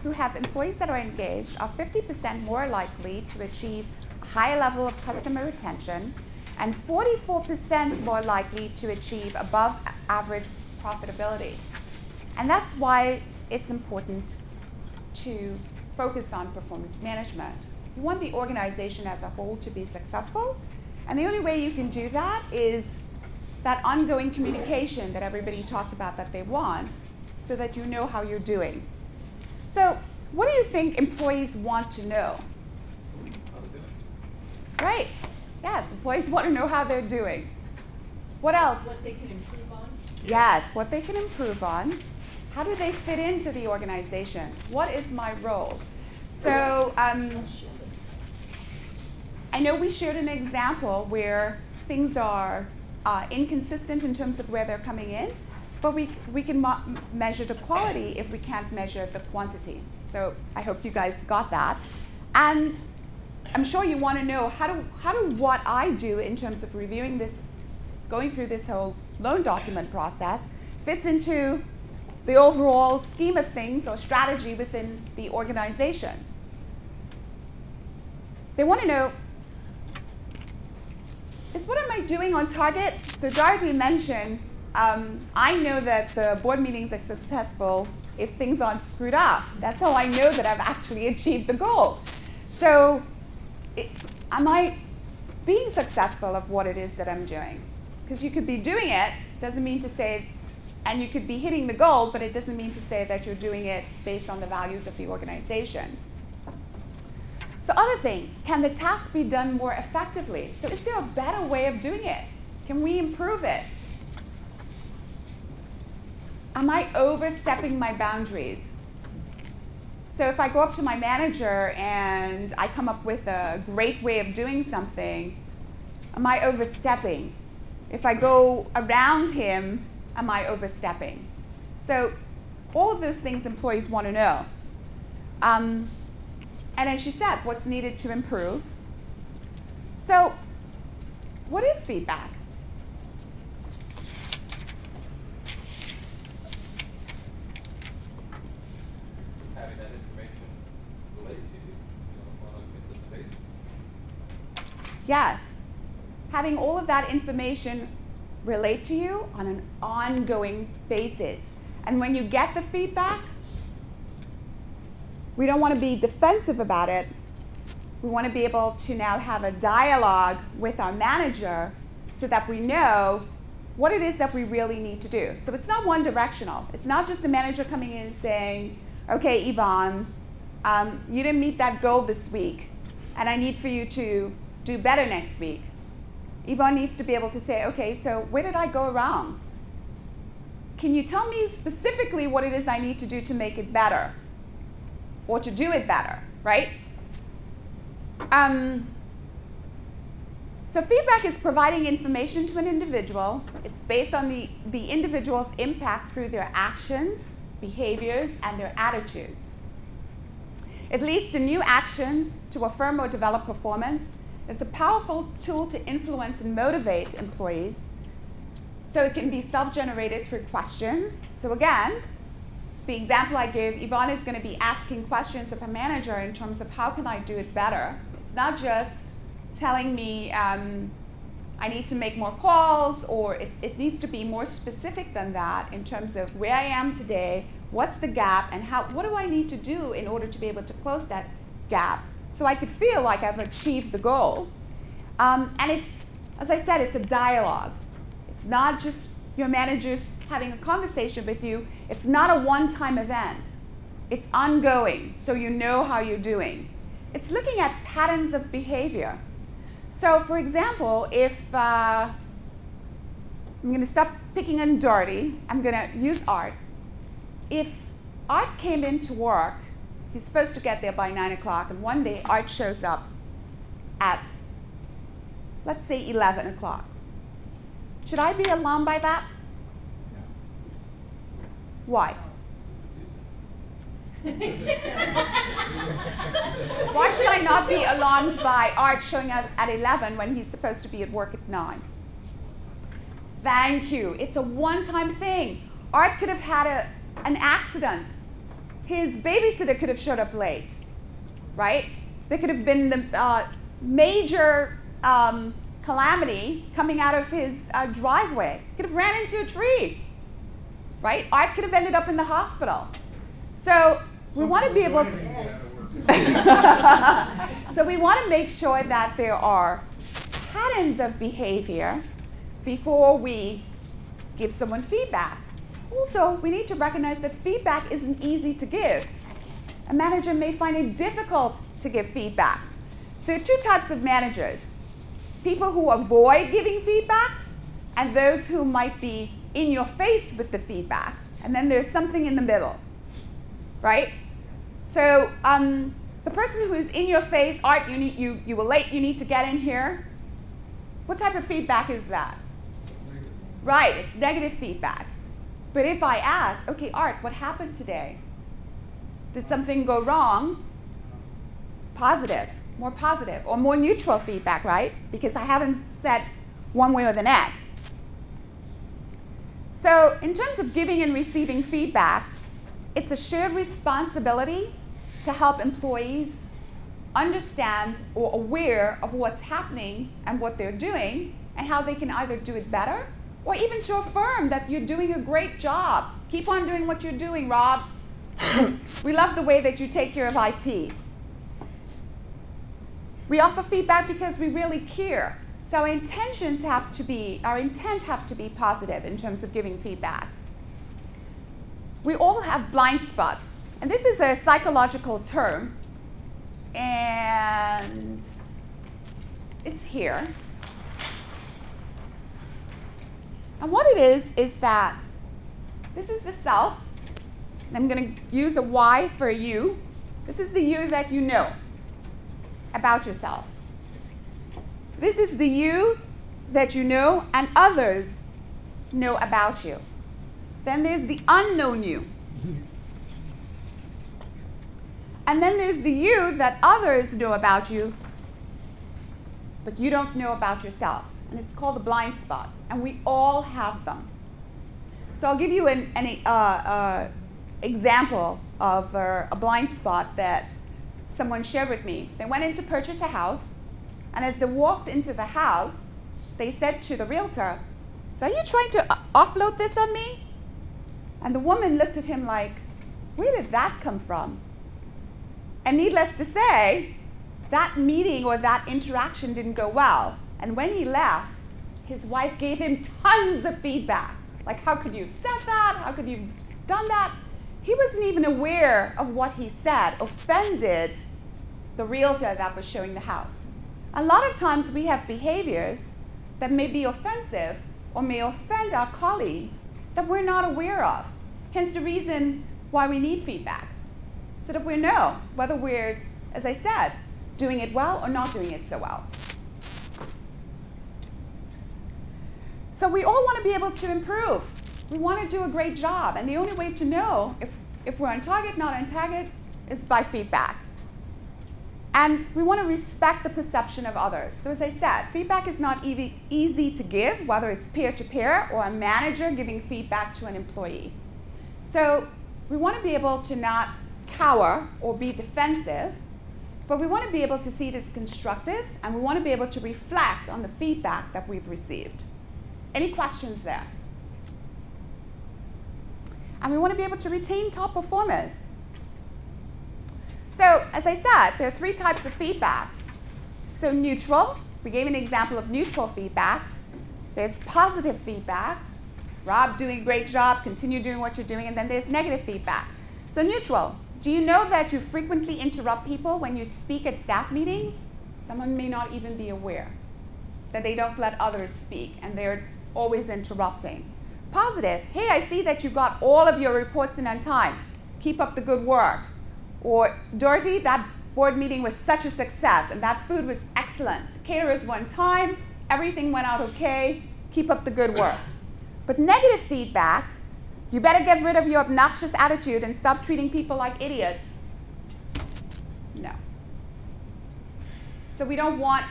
who have employees that are engaged are 50% more likely to achieve a higher level of customer retention and 44% more likely to achieve above average profitability. And that's why it's important to focus on performance management. You want the organization as a whole to be successful, and the only way you can do that is that ongoing communication that everybody talked about that they want, so that you know how you're doing. So what do you think employees want to know? Right, yes, employees want to know how they're doing. What else? What they can improve on? Yes, what they can improve on. How do they fit into the organization? What is my role? So I know we shared an example where things are inconsistent in terms of where they're coming in, but we can measure the quality if we can't measure the quantity. So I hope you guys got that. And I'm sure you want to know how do what I do in terms of reviewing this, going through this whole loan document process, fits into the overall scheme of things or strategy within the organization. They want to know, is what am I doing on target? So Dorothy mentioned, I know that the board meetings are successful if things aren't screwed up. That's how I know that I've actually achieved the goal. So am I being successful of what it is that I'm doing? Because you could be doing it, doesn't mean to say, and you could be hitting the goal, but it doesn't mean to say that you're doing it based on the values of the organization. So other things, can the task be done more effectively? So is there a better way of doing it? Can we improve it? Am I overstepping my boundaries? So if I go up to my manager and I come up with a great way of doing something, am I overstepping? If I go around him, am I overstepping? So all of those things employees want to know. And as she said, what's needed to improve? So what is feedback? Having that information related to you, on a consistent basis. Yes. Having all of that information relate to you on an ongoing basis. And when you get the feedback, we don't want to be defensive about it. We want to be able to now have a dialogue with our manager so that we know what it is that we really need to do. So it's not one directional. It's not just a manager coming in and saying, okay, Yvonne, you didn't meet that goal this week, and I need for you to do better next week. Yvonne needs to be able to say, okay, so where did I go wrong? Can you tell me specifically what it is I need to do to make it better? Or to do it better, right? So feedback is providing information to an individual. It's based on the individual's impact through their actions, behaviors, and their attitudes. It leads to new actions to affirm or develop performance. It's a powerful tool to influence and motivate employees. So it can be self-generated through questions. So again, the example I gave, Yvonne is going to be asking questions of her manager in terms of how can I do it better. It's not just telling me I need to make more calls, or it needs to be more specific than that in terms of where I am today, what's the gap, and what do I need to do in order to be able to close that gap so I could feel like I've achieved the goal. And it's, as I said, it's a dialogue. It's not just your manager's having a conversation with you. It's not a one-time event. It's ongoing, so you know how you're doing. It's looking at patterns of behavior. So for example, if I'm going to stop picking on Dorothy, I'm going to use Art. If Art came into work, he's supposed to get there by 9 o'clock, and one day Art shows up at, let's say, 11 o'clock. Should I be alarmed by that? Why? Why should I not be alarmed by Art showing up at 11 when he's supposed to be at work at 9? Thank you. It's a one-time thing. Art could have had an accident. His babysitter could have showed up late, right? There could have been the major calamity coming out of his driveway. Could have ran into a tree, right? Art could have ended up in the hospital. So we want to be able to. So we want to make sure that there are patterns of behavior before we give someone feedback. Also, we need to recognize that feedback isn't easy to give. A manager may find it difficult to give feedback. There are two types of managers: people who avoid giving feedback, and those who might be in your face with the feedback. And then there's something in the middle, right? So The person who is in your face, Art, you were late, you need to get in here. What type of feedback is that? Right, it's negative feedback. But if I ask, okay, Art, what happened today? Did something go wrong? Positive, more positive, or more neutral feedback, right? Because I haven't said one way or the next. So in terms of giving and receiving feedback, it's a shared responsibility to help employees understand or aware of what's happening and what they're doing and how they can either do it better or even to affirm that you're doing a great job. Keep on doing what you're doing, Rob. We love the way that you take care of IT. We offer feedback because we really care. So our intent have to be positive in terms of giving feedback. We all have blind spots. And this is a psychological term. And it's here. And what it is that this is the self. I'm going to use a Y for a you. This is the you that you know about yourself. This is the you that you know and others know about you. Then there's the unknown you. And then there's the you that others know about you, but you don't know about yourself. And it's called the blind spot. And we all have them. So I'll give you an example of a blind spot that someone shared with me. They went in to purchase a house, and as they walked into the house, they said to the realtor, "So are you trying to offload this on me?" And the woman looked at him like, "Where did that come from?" And needless to say, that meeting or that interaction didn't go well. And when he left, his wife gave him tons of feedback. Like, how could you have said that? How could you have done that? He wasn't even aware of what he said offended the realtor that was showing the house. A lot of times we have behaviors that may be offensive or may offend our colleagues that we're not aware of. Hence the reason why we need feedback, so that we know whether we're, as I said, doing it well or not doing it so well. So we all want to be able to improve. We want to do a great job, and the only way to know if we're on target, not on target, is by feedback. And we want to respect the perception of others. So as I said, feedback is not easy to give, whether it's peer-to-peer or a manager giving feedback to an employee. So we want to be able to not cower or be defensive, but we want to be able to see it as constructive, and we want to be able to reflect on the feedback that we've received. Any questions there? And we want to be able to retain top performers. So, as I said, there are 3 types of feedback. So neutral, we gave an example of neutral feedback. There's positive feedback. Rob, doing a great job, continue doing what you're doing. And then there's negative feedback. So neutral, do you know that you frequently interrupt people when you speak at staff meetings? Someone may not even be aware that they don't let others speak, and they're always interrupting. Positive, hey, I see that you got all of your reports in on time. Keep up the good work. Or, Dorothy, that board meeting was such a success, and that food was excellent. The caterers were on time, everything went out okay. Keep up the good work. But negative feedback, you better get rid of your obnoxious attitude and stop treating people like idiots. No. So we don't want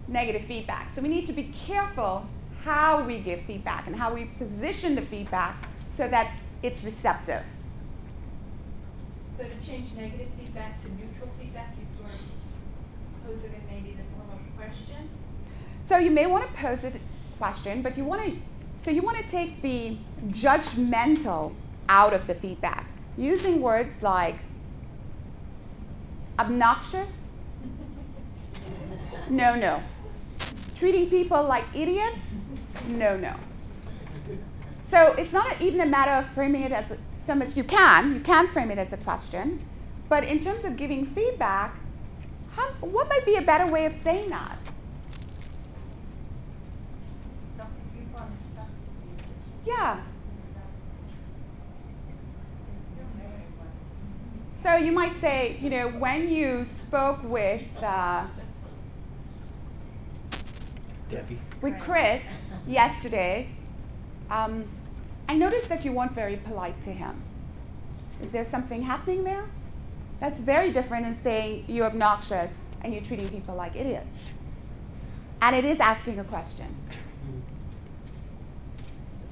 negative feedback. So we need to be careful how we give feedback and how we position the feedback so that it's receptive. So to change negative feedback to neutral feedback, you sort of pose it in maybe the form of a question? So you may want to pose it a question, but you want to take the judgmental out of the feedback, using words like obnoxious, no. Treating people like idiots, no. So it's not even a matter of framing it as so much. You can frame it as a question, but in terms of giving feedback, what might be a better way of saying that? Yeah. So you might say, you know, when you spoke with Debbie. Chris yesterday, I noticed that you weren't very polite to him. Is there something happening there? That's very different than saying you're obnoxious and you're treating people like idiots. And it is asking a question.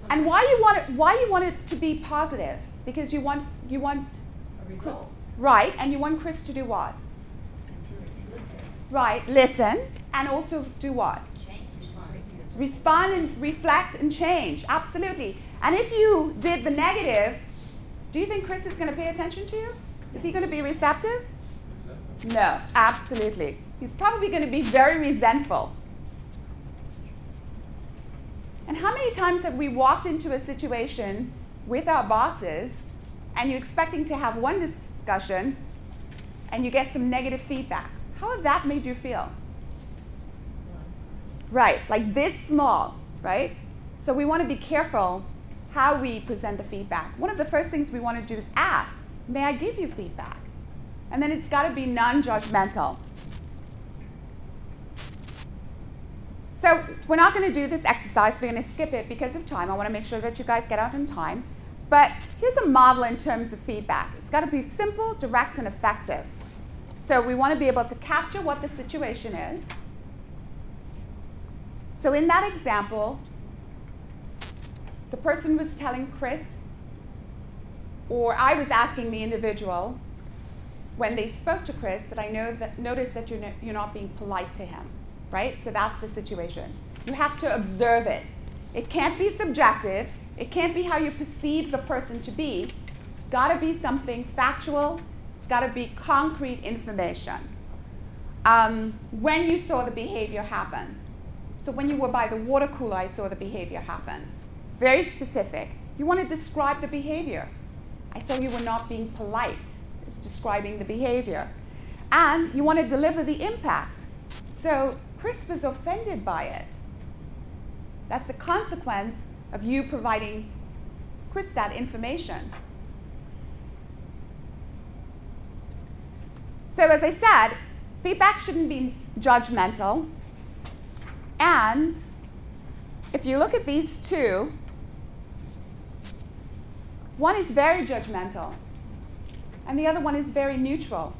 And why you want it to be positive? Because you want A result. right, and you want Chris to do what? Right, listen, and also do what? Respond and reflect and change, absolutely. And if you did the negative, do you think Chris is going to pay attention to you? Is he going to be receptive? No, absolutely. He's probably going to be very resentful. And how many times have we walked into a situation with our bosses and you're expecting to have one discussion and you get some negative feedback? How have that made you feel? Right, like this small, right? So we want to be careful how we present the feedback. One of the first things we want to do is ask, may I give you feedback? And then it's got to be non-judgmental. So we're not going to do this exercise. We're going to skip it because of time. I want to make sure that you guys get out in time. But here's a model in terms of feedback. It's got to be simple, direct, and effective. So we want to be able to capture what the situation is. So in that example, the person was telling Chris, or I was asking the individual, when they spoke to Chris, that I noticed that you're not being polite to him, right? So that's the situation. You have to observe it. It can't be subjective. It can't be how you perceive the person to be. It's got to be something factual. It's got to be concrete information. When you saw the behavior happen. So when you were by the water cooler, I saw the behavior happen. Very specific. You want to describe the behavior. I saw you were not being polite. It's describing the behavior. And you want to deliver the impact. So Chris was offended by it. That's a consequence of you providing Chris that information. So as I said, feedback shouldn't be judgmental. And if you look at these two, one is very judgmental, and the other one is very neutral.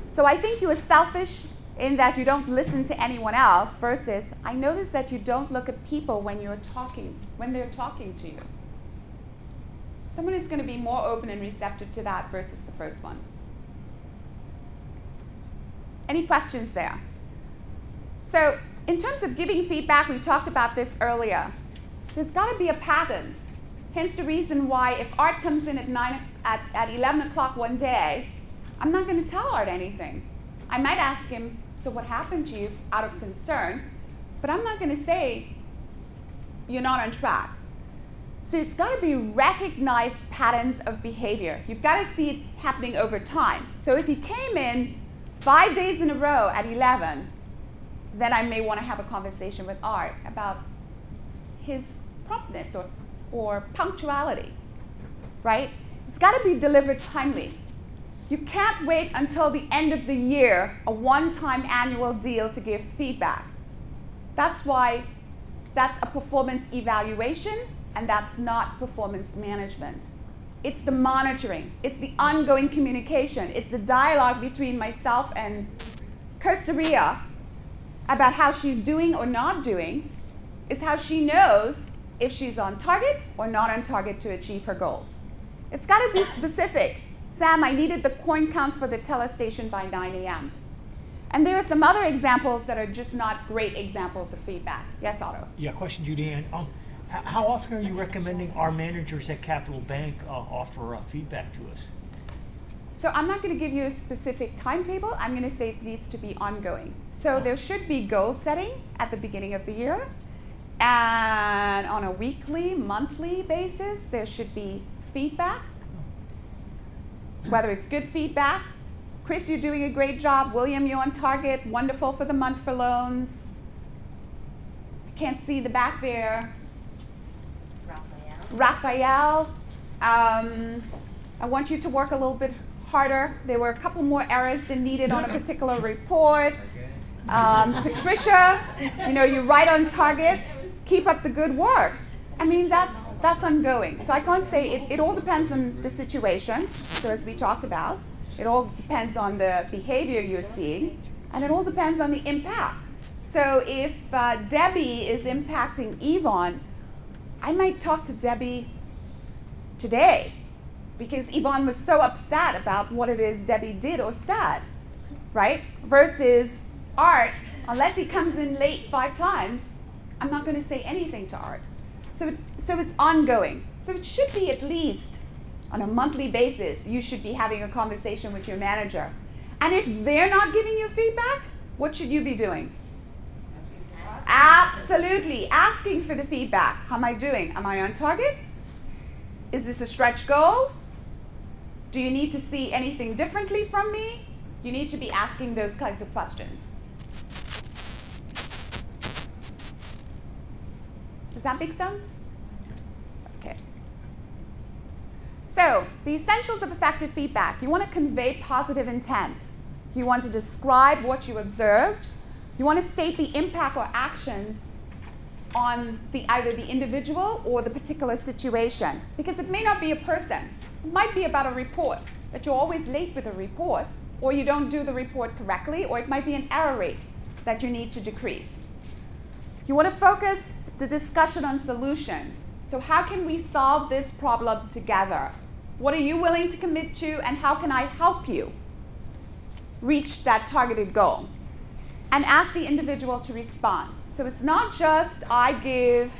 So I think you are selfish in that you don't listen to anyone else versus I notice that you don't look at people when they're talking to you. Someone is going to be more open and receptive to that versus the first one. Any questions there? So in terms of giving feedback, we talked about this earlier. There's got to be a pattern. Hence the reason why if Art comes in at 11 o'clock one day, I'm not going to tell Art anything. I might ask him, so what happened to you, out of concern, but I'm not going to say, you're not on track. So it's got to be recognized patterns of behavior. You've got to see it happening over time. So if he came in 5 days in a row at 11, then I may want to have a conversation with Art about his promptness or punctuality, right? It's got to be delivered timely. You can't wait until the end of the year, a one-time annual deal to give feedback. That's why that's a performance evaluation, and that's not performance management. It's the monitoring. It's the ongoing communication. It's the dialogue between myself and Cursaria about how she's doing or not doing, is how she knows if she's on target or not on target to achieve her goals. It's got to be specific. Sam, I needed the coin count for the teller station by 9 a.m. And there are some other examples that are just not great examples of feedback. Yes, Otto? Yeah, question, Judy Ann. How often are you recommending our managers at Capital Bank offer feedback to us? So I'm not going to give you a specific timetable. I'm going to say it needs to be ongoing. So there should be goal setting at the beginning of the year. And on a weekly, monthly basis, there should be feedback. Whether it's good feedback, Chris, you're doing a great job. William, you're on target. Wonderful for the month for loans. I can't see the back there. Raphael, I want you to work a little bit harder. There were a couple more errors than needed on a particular report. Patricia, you know, you're right on target. Keep up the good work. I mean, that's ongoing. So I can't say it all depends on the situation. So as we talked about, it all depends on the behavior you're seeing, and it all depends on the impact. So if Debbie is impacting Yvonne, I might talk to Debbie today because Yvonne was so upset about what it is Debbie did or said, right? Versus Art, unless he comes in late 5 times, I'm not going to say anything to Art. So it's ongoing. So it should be at least on a monthly basis, you should be having a conversation with your manager. And if they're not giving you feedback, what should you be doing? Absolutely, asking for the feedback. How am I doing? Am I on target? Is this a stretch goal? Do you need to see anything differently from me? You need to be asking those kinds of questions. Does that make sense? Okay. So, the essentials of effective feedback. You want to convey positive intent. You want to describe what you observed. You want to state the impact or actions on either the individual or the particular situation. Because it may not be a person. It might be about a report, that you're always late with a report, or you don't do the report correctly, or it might be an error rate that you need to decrease. You want to focus the discussion on solutions. So how can we solve this problem together? What are you willing to commit to, and how can I help you reach that targeted goal? And ask the individual to respond. So it's not just I give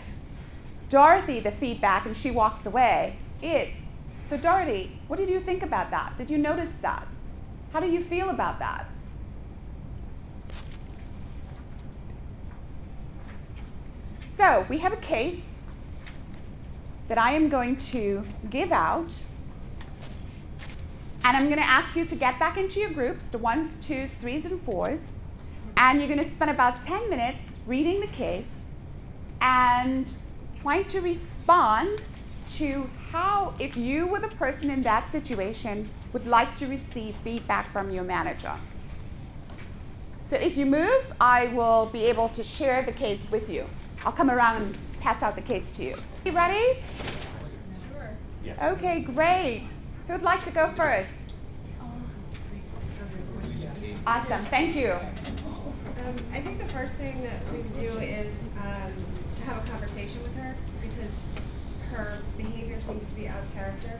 Dorothy the feedback and she walks away. It's, so Dorothy, what did you think about that? Did you notice that? How do you feel about that? So we have a case that I am going to give out, and I'm going to ask you to get back into your groups, the 1s, 2s, 3s, and 4s, and you're going to spend about 10 minutes reading the case and trying to respond to how, if you were the person in that situation, would like to receive feedback from your manager. So if you move, I will be able to share the case with you. I'll come around and pass out the case to you. You ready? Sure. Yeah. Okay, great. Who'd like to go first? Awesome, thank you. I think the first thing that we can do is to have a conversation with her, because her behavior seems to be out of character.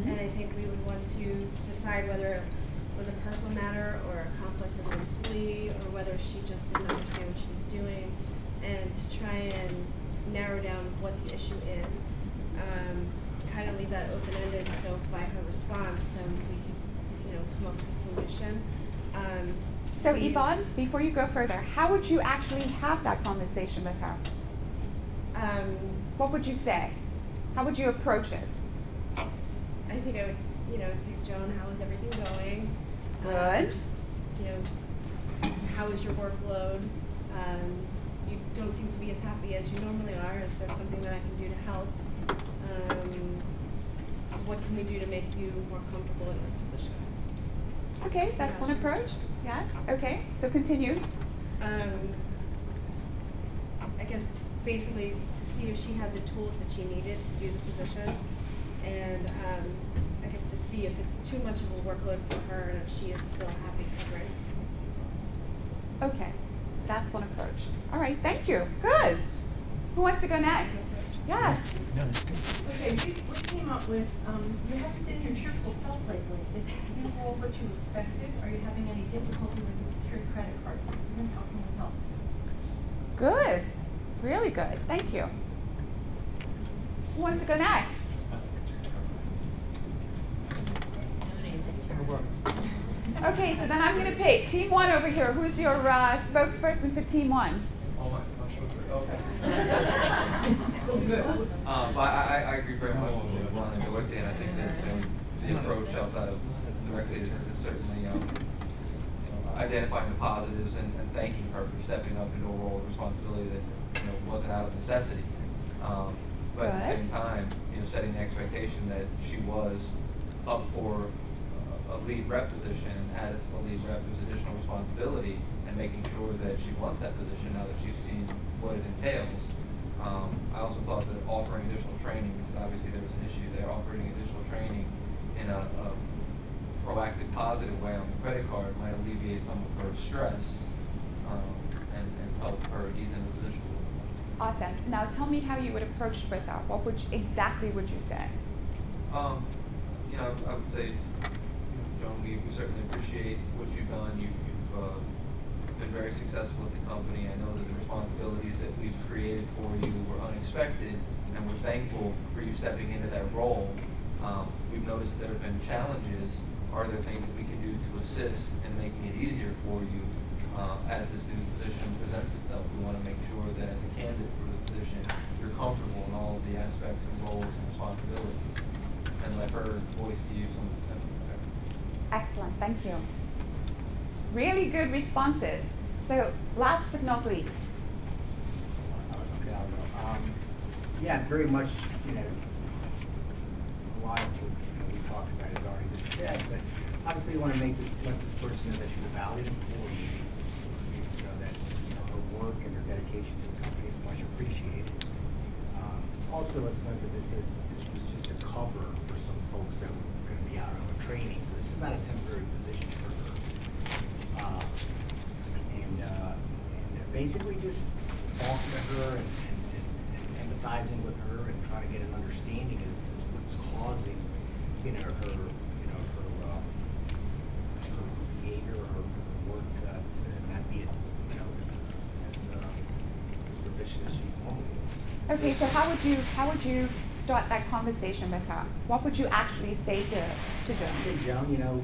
And I think we would want to decide whether it was a personal matter or a conflict with an employee, or whether she just didn't understand what she was doing, and to try and narrow down what the issue is. Kind of leave that open-ended, so by her response, then we can, come up with a solution. So Yvonne, before you go further, how would you actually have that conversation with her? What would you say? How would you approach it? I think I would, say, Joan, how is everything going? Good. How is your workload? You don't seem to be as happy as you normally are. Is there something that I can do to help? What can we do to make you more comfortable in this position? Okay, that's one approach. Yes. Okay, so continue. I guess basically to see if she had the tools that she needed to do the position, and I guess to see if it's too much of a workload for her and if she is still happy covering. Okay, so that's one approach. All right, thank you. Good. Who wants to go next? Yes. No, that's good. Okay, we came up with, you haven't been your cheerful self lately. Is the new role what you expected? Are you having any difficulty with the secured credit card system? How can we help? Good. Really good. Thank you. Who wants to go next? Okay, so then I'm going to pick Team 1 over here. Who's your spokesperson for Team 1? Oh my, okay. But I agree very much with Ron and Dorothy, and I think that the approach outside of directly is certainly identifying the positives and thanking her for stepping up into a role of responsibility that wasn't out of necessity. But at the same time, setting the expectation that she was up for a lead rep position. As a lead rep, there's additional responsibility and making sure that she wants that position now that she's seen what it entails. I also thought that offering additional training, because obviously there was an issue there, offering additional training in a proactive, positive way on the credit card might alleviate some of her stress and help her ease into the position. Awesome. Now tell me how you would approach it with her. What exactly would you say? You know, I would say, Joan, we certainly appreciate what you've done. You've been very successful at the company. I know that the responsibilities that we've created for you were unexpected, and we're thankful for you stepping into that role. We've noticed that there have been challenges. Are there things that we can do to assist in making it easier for you as this new position presents itself? We want to make sure that as a candidate for the position, you're comfortable in all of the aspects and roles and responsibilities, and let her voice to you some of the potential there. Excellent, thank you. Really good responses. So last but not least. Okay, I'll go. Yeah, very much, you know, a lot of what we talked about has already been said, but obviously you want to let this person know that she's a valued employee, you know, that her work and her dedication to the company is much appreciated. Also, let's note that this was just a cover for some folks that were going to be out on training, so this is not a temporary position for her. And basically just talking to her and empathizing with her and trying to get an understanding of what's causing, you know, her behavior or her work to not be, you know, as proficient as she normally is. Okay, so how would you start that conversation with her? What would you actually say to Joan? Hey, Joan, you know,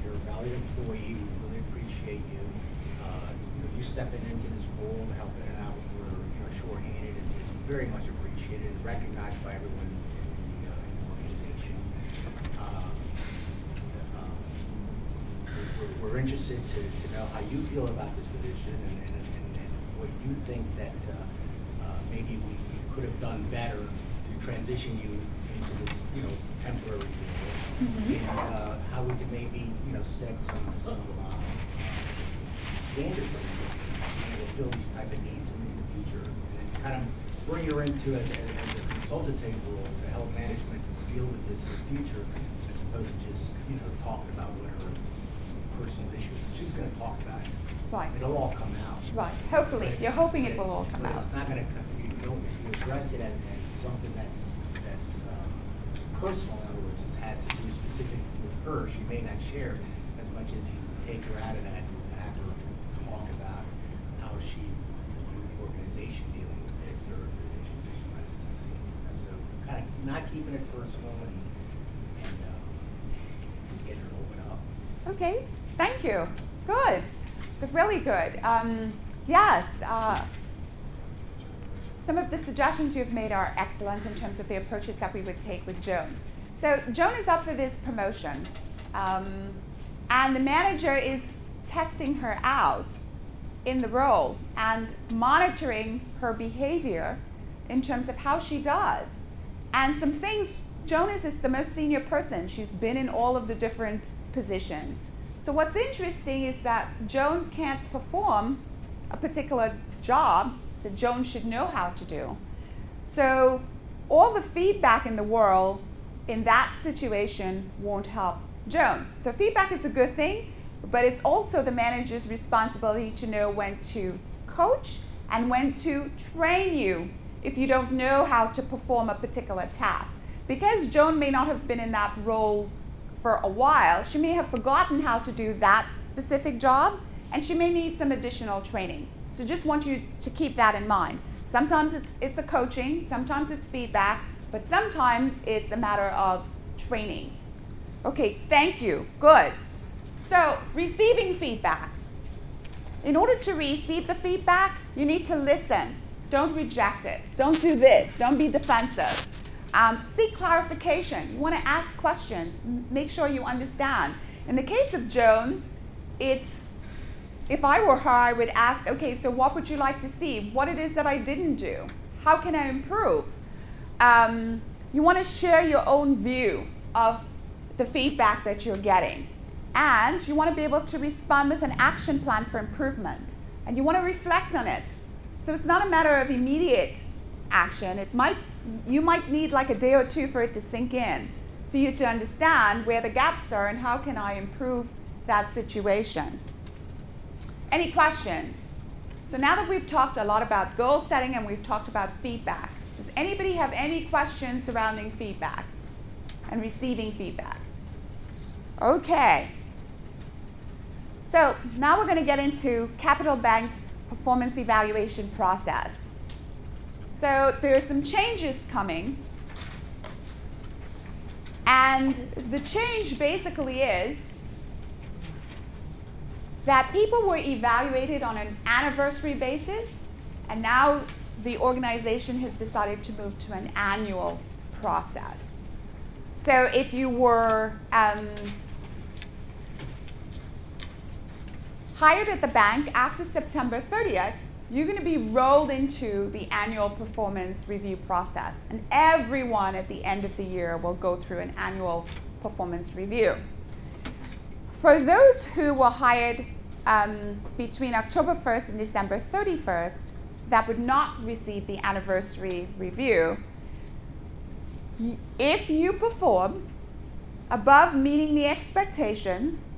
you're a valued employee. We really appreciate you. You stepping into this role and helping it out where shorthanded is very much appreciated and recognized by everyone in the organization. We're interested to know how you feel about this position and what you think that maybe we could have done better to transition you into this temporary role, and how we could maybe set some standards to fill these type of needs in the future, and kind of bring her into as a consultative role to help management deal with this in the future, as opposed to just talking about what her personal issues. She's going to talk about it. Right. It'll all come out. Right. Hopefully, you're hoping it will all come out. It's not going to. You address it as something that's personal. In other words, it has to do specific with her. She may not share as much as you take her out of that and have her talk about how she views the organization dealing with this or the issues that she might see. So kind of not keeping it personal and just getting her to open up. Okay, thank you. Good. So really good. Yes. Some of the suggestions you've made are excellent in terms of the approaches that we would take with Joan. So Joan is up for this promotion, and the manager is testing her out in the role and monitoring her behavior in terms of how she does. And some things, Joan is the most senior person. She's been in all of the different positions. So what's interesting is that Joan can't perform a particular job that Joan should know how to do. So all the feedback in the world in that situation won't help Joan. So feedback is a good thing, but it's also the manager's responsibility to know when to coach and when to train you if you don't know how to perform a particular task. Because Joan may not have been in that role for a while, she may have forgotten how to do that specific job, and she may need some additional training. So just want you to keep that in mind. Sometimes it's a coaching, sometimes it's feedback, but sometimes it's a matter of training. Okay, thank you, good. So receiving feedback. In order to receive the feedback, you need to listen. Don't reject it. Don't do this, don't be defensive. Seek clarification. You want to ask questions, make sure you understand. In the case of Joan, if I were her, I would ask, okay, so what would you like to see? What it is that I didn't do? How can I improve? You want to share your own view of the feedback that you're getting. And you want to be able to respond with an action plan for improvement. And you want to reflect on it. So it's not a matter of immediate action. You might need like a day or two for it to sink in, for you to understand where the gaps are and how can I improve that situation. Any questions? So now that we've talked a lot about goal setting and we've talked about feedback, does anybody have any questions surrounding feedback and receiving feedback? Okay. So now we're going to get into Capital Bank's performance evaluation process. So there are some changes coming. And the change basically is that people were evaluated on an anniversary basis, and now the organization has decided to move to an annual process. So if you were hired at the bank after September 30th, you're going to be rolled into the annual performance review process. And everyone at the end of the year will go through an annual performance review. For those who were hired between October 1st and December 31st, that would not receive the anniversary review, if you perform above meeting the expectations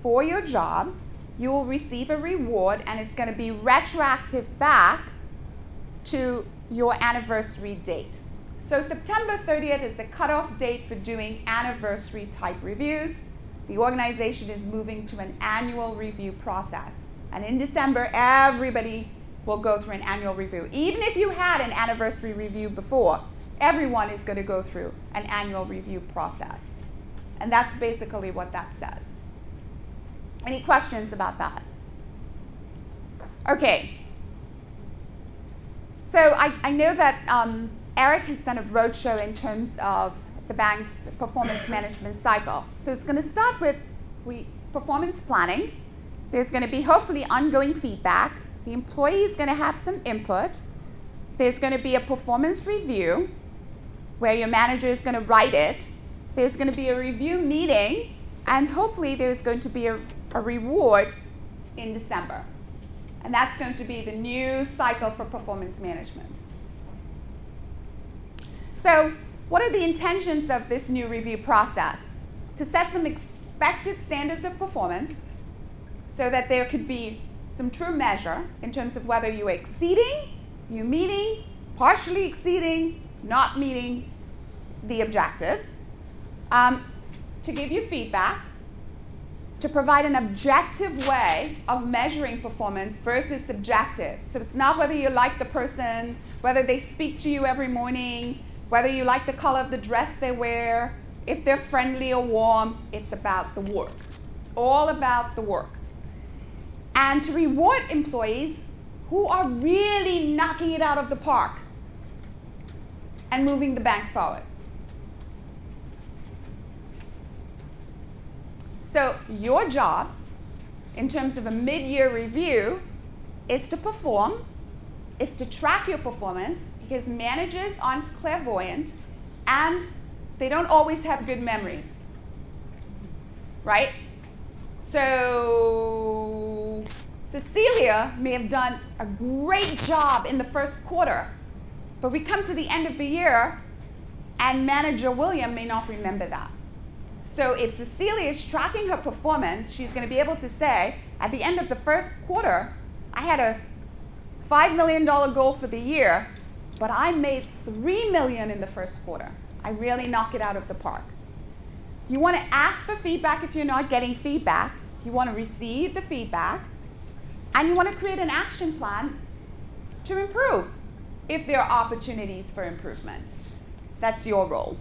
for your job, you will receive a reward, and it's going to be retroactive back to your anniversary date. So September 30th is the cutoff date for doing anniversary type reviews. The organization is moving to an annual review process. And in December, everybody will go through an annual review. Even if you had an anniversary review before, everyone is going to go through an annual review process. And that's basically what that says. Any questions about that? Okay. So I know that Eric has done a roadshow in terms of the bank's performance management cycle. So it's going to start with performance planning. There's going to be hopefully ongoing feedback. The employee is going to have some input. There's going to be a performance review where your manager is going to write it. There's going to be a review meeting, and hopefully there's going to be a reward in December. And that's going to be the new cycle for performance management. So what are the intentions of this new review process? To set some expected standards of performance so that there could be some true measure in terms of whether you're exceeding, you're meeting, partially exceeding, not meeting the objectives, to give you feedback, to provide an objective way of measuring performance versus subjective. So it's not whether you like the person, whether they speak to you every morning, whether you like the color of the dress they wear, if they're friendly or warm. It's about the work. It's all about the work. And to reward employees who are really knocking it out of the park and moving the bank forward. So your job, in terms of a mid-year review, is to perform, is to track your performance, because managers aren't clairvoyant and they don't always have good memories, right? So Cecilia may have done a great job in the first quarter, but we come to the end of the year and manager William may not remember that. So if Cecilia is tracking her performance, she's going to be able to say, at the end of the first quarter, I had a $5 million goal for the year, but I made $3 million in the first quarter. I really knock it out of the park. You want to ask for feedback if you're not getting feedback. You want to receive the feedback. And you want to create an action plan to improve if there are opportunities for improvement. That's your role.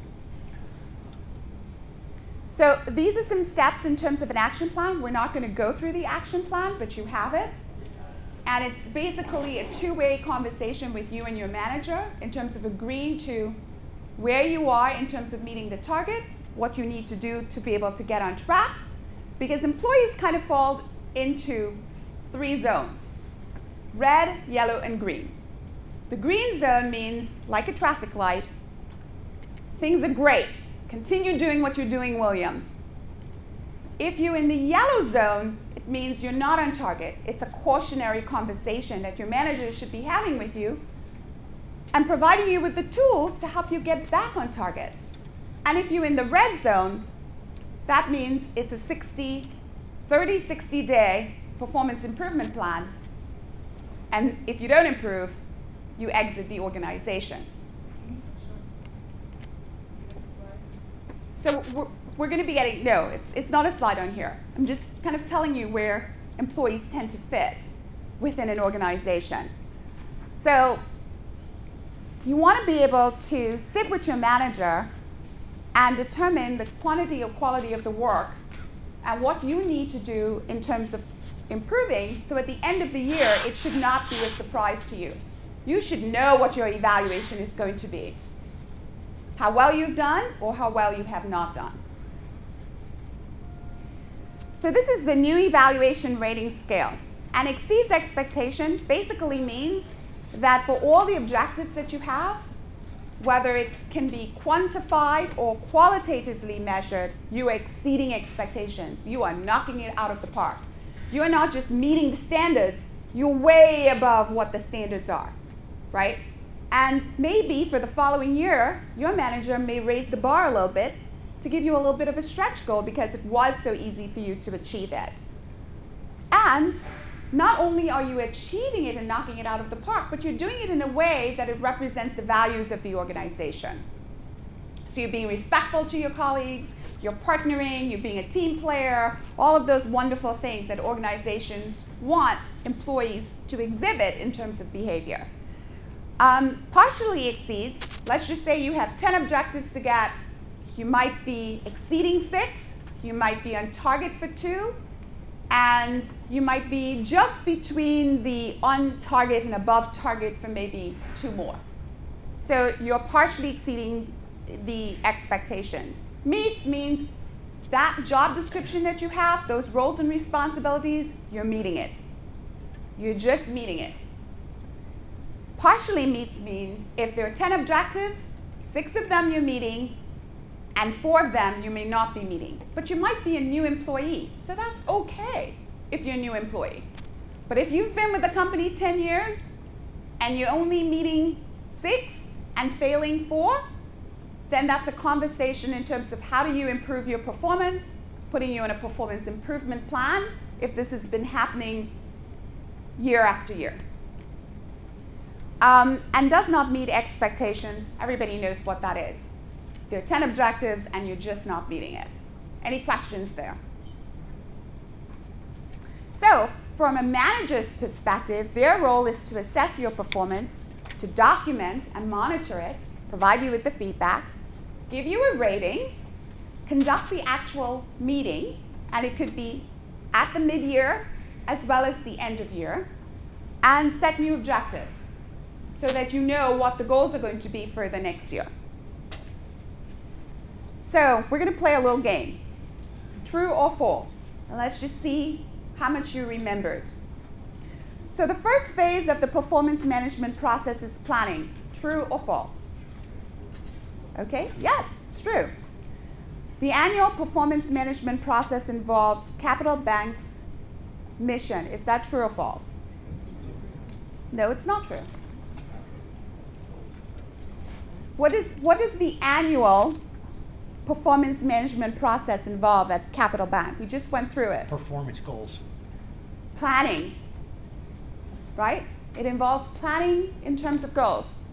So these are some steps in terms of an action plan. We're not going to go through the action plan, but you have it. And it's basically a two-way conversation with you and your manager in terms of agreeing to where you are in terms of meeting the target, what you need to do to be able to get on track, because employees kind of fall into 3 zones: red, yellow, and green. The green zone means, like a traffic light, things are great, Continue doing what you're doing, William. If you're in the yellow zone, it means you're not on target. It's a cautionary conversation that your manager should be having with you and providing you with the tools to help you get back on target. And if you're in the red zone, that means it's a 30-60-day performance improvement plan. And if you don't improve, you exit the organization. So we're going to be getting, no, it's not a slide on here. I'm just kind of telling you where employees tend to fit within an organization. So you want to be able to sit with your manager and determine the quantity or quality of the work and what you need to do in terms of improving, so at the end of the year, it should not be a surprise to you. You should know what your evaluation is going to be. How well you've done or how well you have not done. So this is the new evaluation rating scale. And exceeds expectation basically means that for all the objectives that you have, whether it can be quantified or qualitatively measured, you are exceeding expectations. You are knocking it out of the park. You are not just meeting the standards, you're way above what the standards are, right? And maybe for the following year, your manager may raise the bar a little bit to give you a little bit of a stretch goal because it was so easy for you to achieve it. And not only are you achieving it and knocking it out of the park, but you're doing it in a way that it represents the values of the organization. So you're being respectful to your colleagues, you're partnering, you're being a team player, all of those wonderful things that organizations want employees to exhibit in terms of behavior. Partially exceeds, let's just say you have 10 objectives to get. You might be exceeding 6, you might be on target for 2, and you might be just between the on target and above target for maybe 2 more. So you're partially exceeding the expectations. Meets means that job description that you have, those roles and responsibilities, you're meeting it. You're just meeting it. Partially meets mean if there are 10 objectives, 6 of them you're meeting, and 4 of them you may not be meeting. But you might be a new employee, so that's okay if you're a new employee. But if you've been with the company 10 years and you're only meeting 6 and failing 4, then that's a conversation in terms of how do you improve your performance, putting you on a performance improvement plan if this has been happening year after year. And does not meet expectations. Everybody knows what that is. There are 10 objectives and you're just not meeting it. Any questions there? So from a manager's perspective, their role is to assess your performance, to document and monitor it, provide you with the feedback, give you a rating, conduct the actual meeting, and it could be at the mid-year as well as the end of year, and set new objectives so that you know what the goals are going to be for the next year. So we're going to play a little game. True or false? And let's just see how much you remembered. So the first phase of the performance management process is planning. True or false? Okay, yes, it's true. The annual performance management process involves Capital Bank's mission. Is that true or false? No, it's not true. What does the annual performance management process involve at Capital Bank? We just went through it. Performance goals. Planning, right? It involves planning in terms of goals.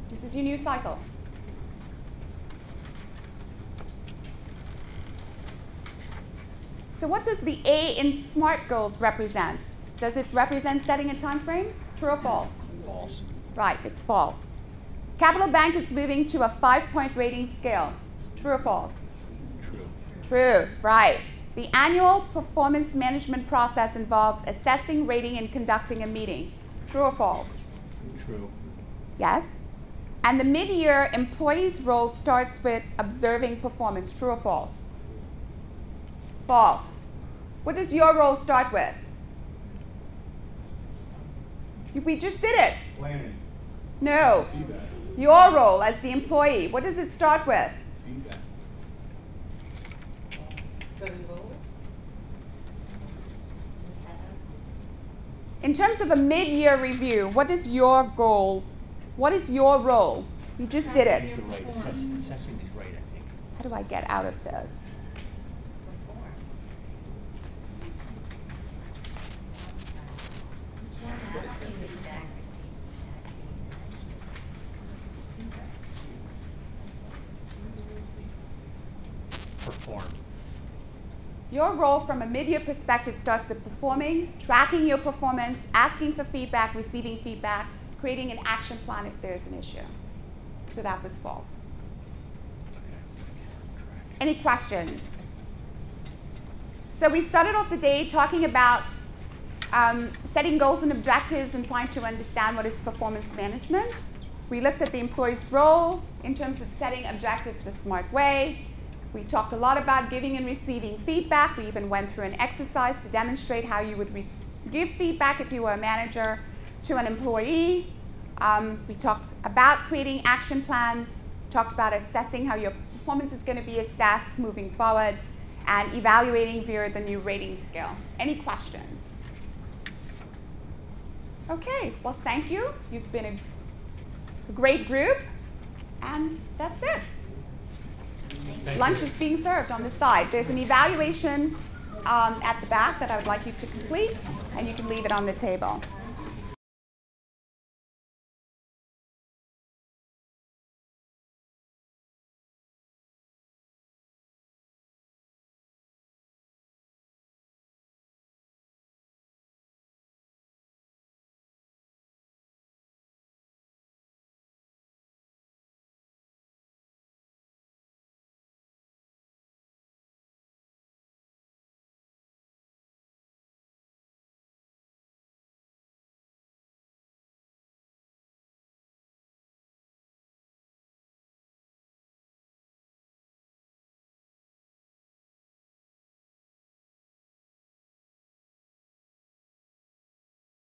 This is your new cycle. So what does the A in SMART goals represent? Does it represent setting a time frame? True or false? False. Right, it's false. Capital Bank is moving to a 5-point rating scale. True or false? True. True, right. The annual performance management process involves assessing, rating, and conducting a meeting. True or false? True. Yes. And the mid-year employee's role starts with observing performance. True or false? False. What does your role start with? We just did it. Planning. No. Feedback. Your role as the employee. What does it start with? Feedback. Setting goals? In terms of a mid-year review, what is your goal? What is your role? You just did it. You're right. Assessing is right, I think. How do I get out of this? Perform. Your role from a mid-year perspective starts with performing, tracking your performance, asking for feedback, receiving feedback, creating an action plan if there's an issue. So that was false. Any questions? So we started off the day talking about setting goals and objectives and trying to understand what is performance management. We looked at the employee's role in terms of setting objectives the smart way. We talked a lot about giving and receiving feedback. We even went through an exercise to demonstrate how you would give feedback if you were a manager to an employee. We talked about creating action plans, talked about assessing how your performance is going to be assessed moving forward, and evaluating via the new rating scale. Any questions? Okay, well, thank you. You've been a great group, and that's it. Lunch is being served on the side. There's an evaluation at the back that I would like you to complete, and you can leave it on the table.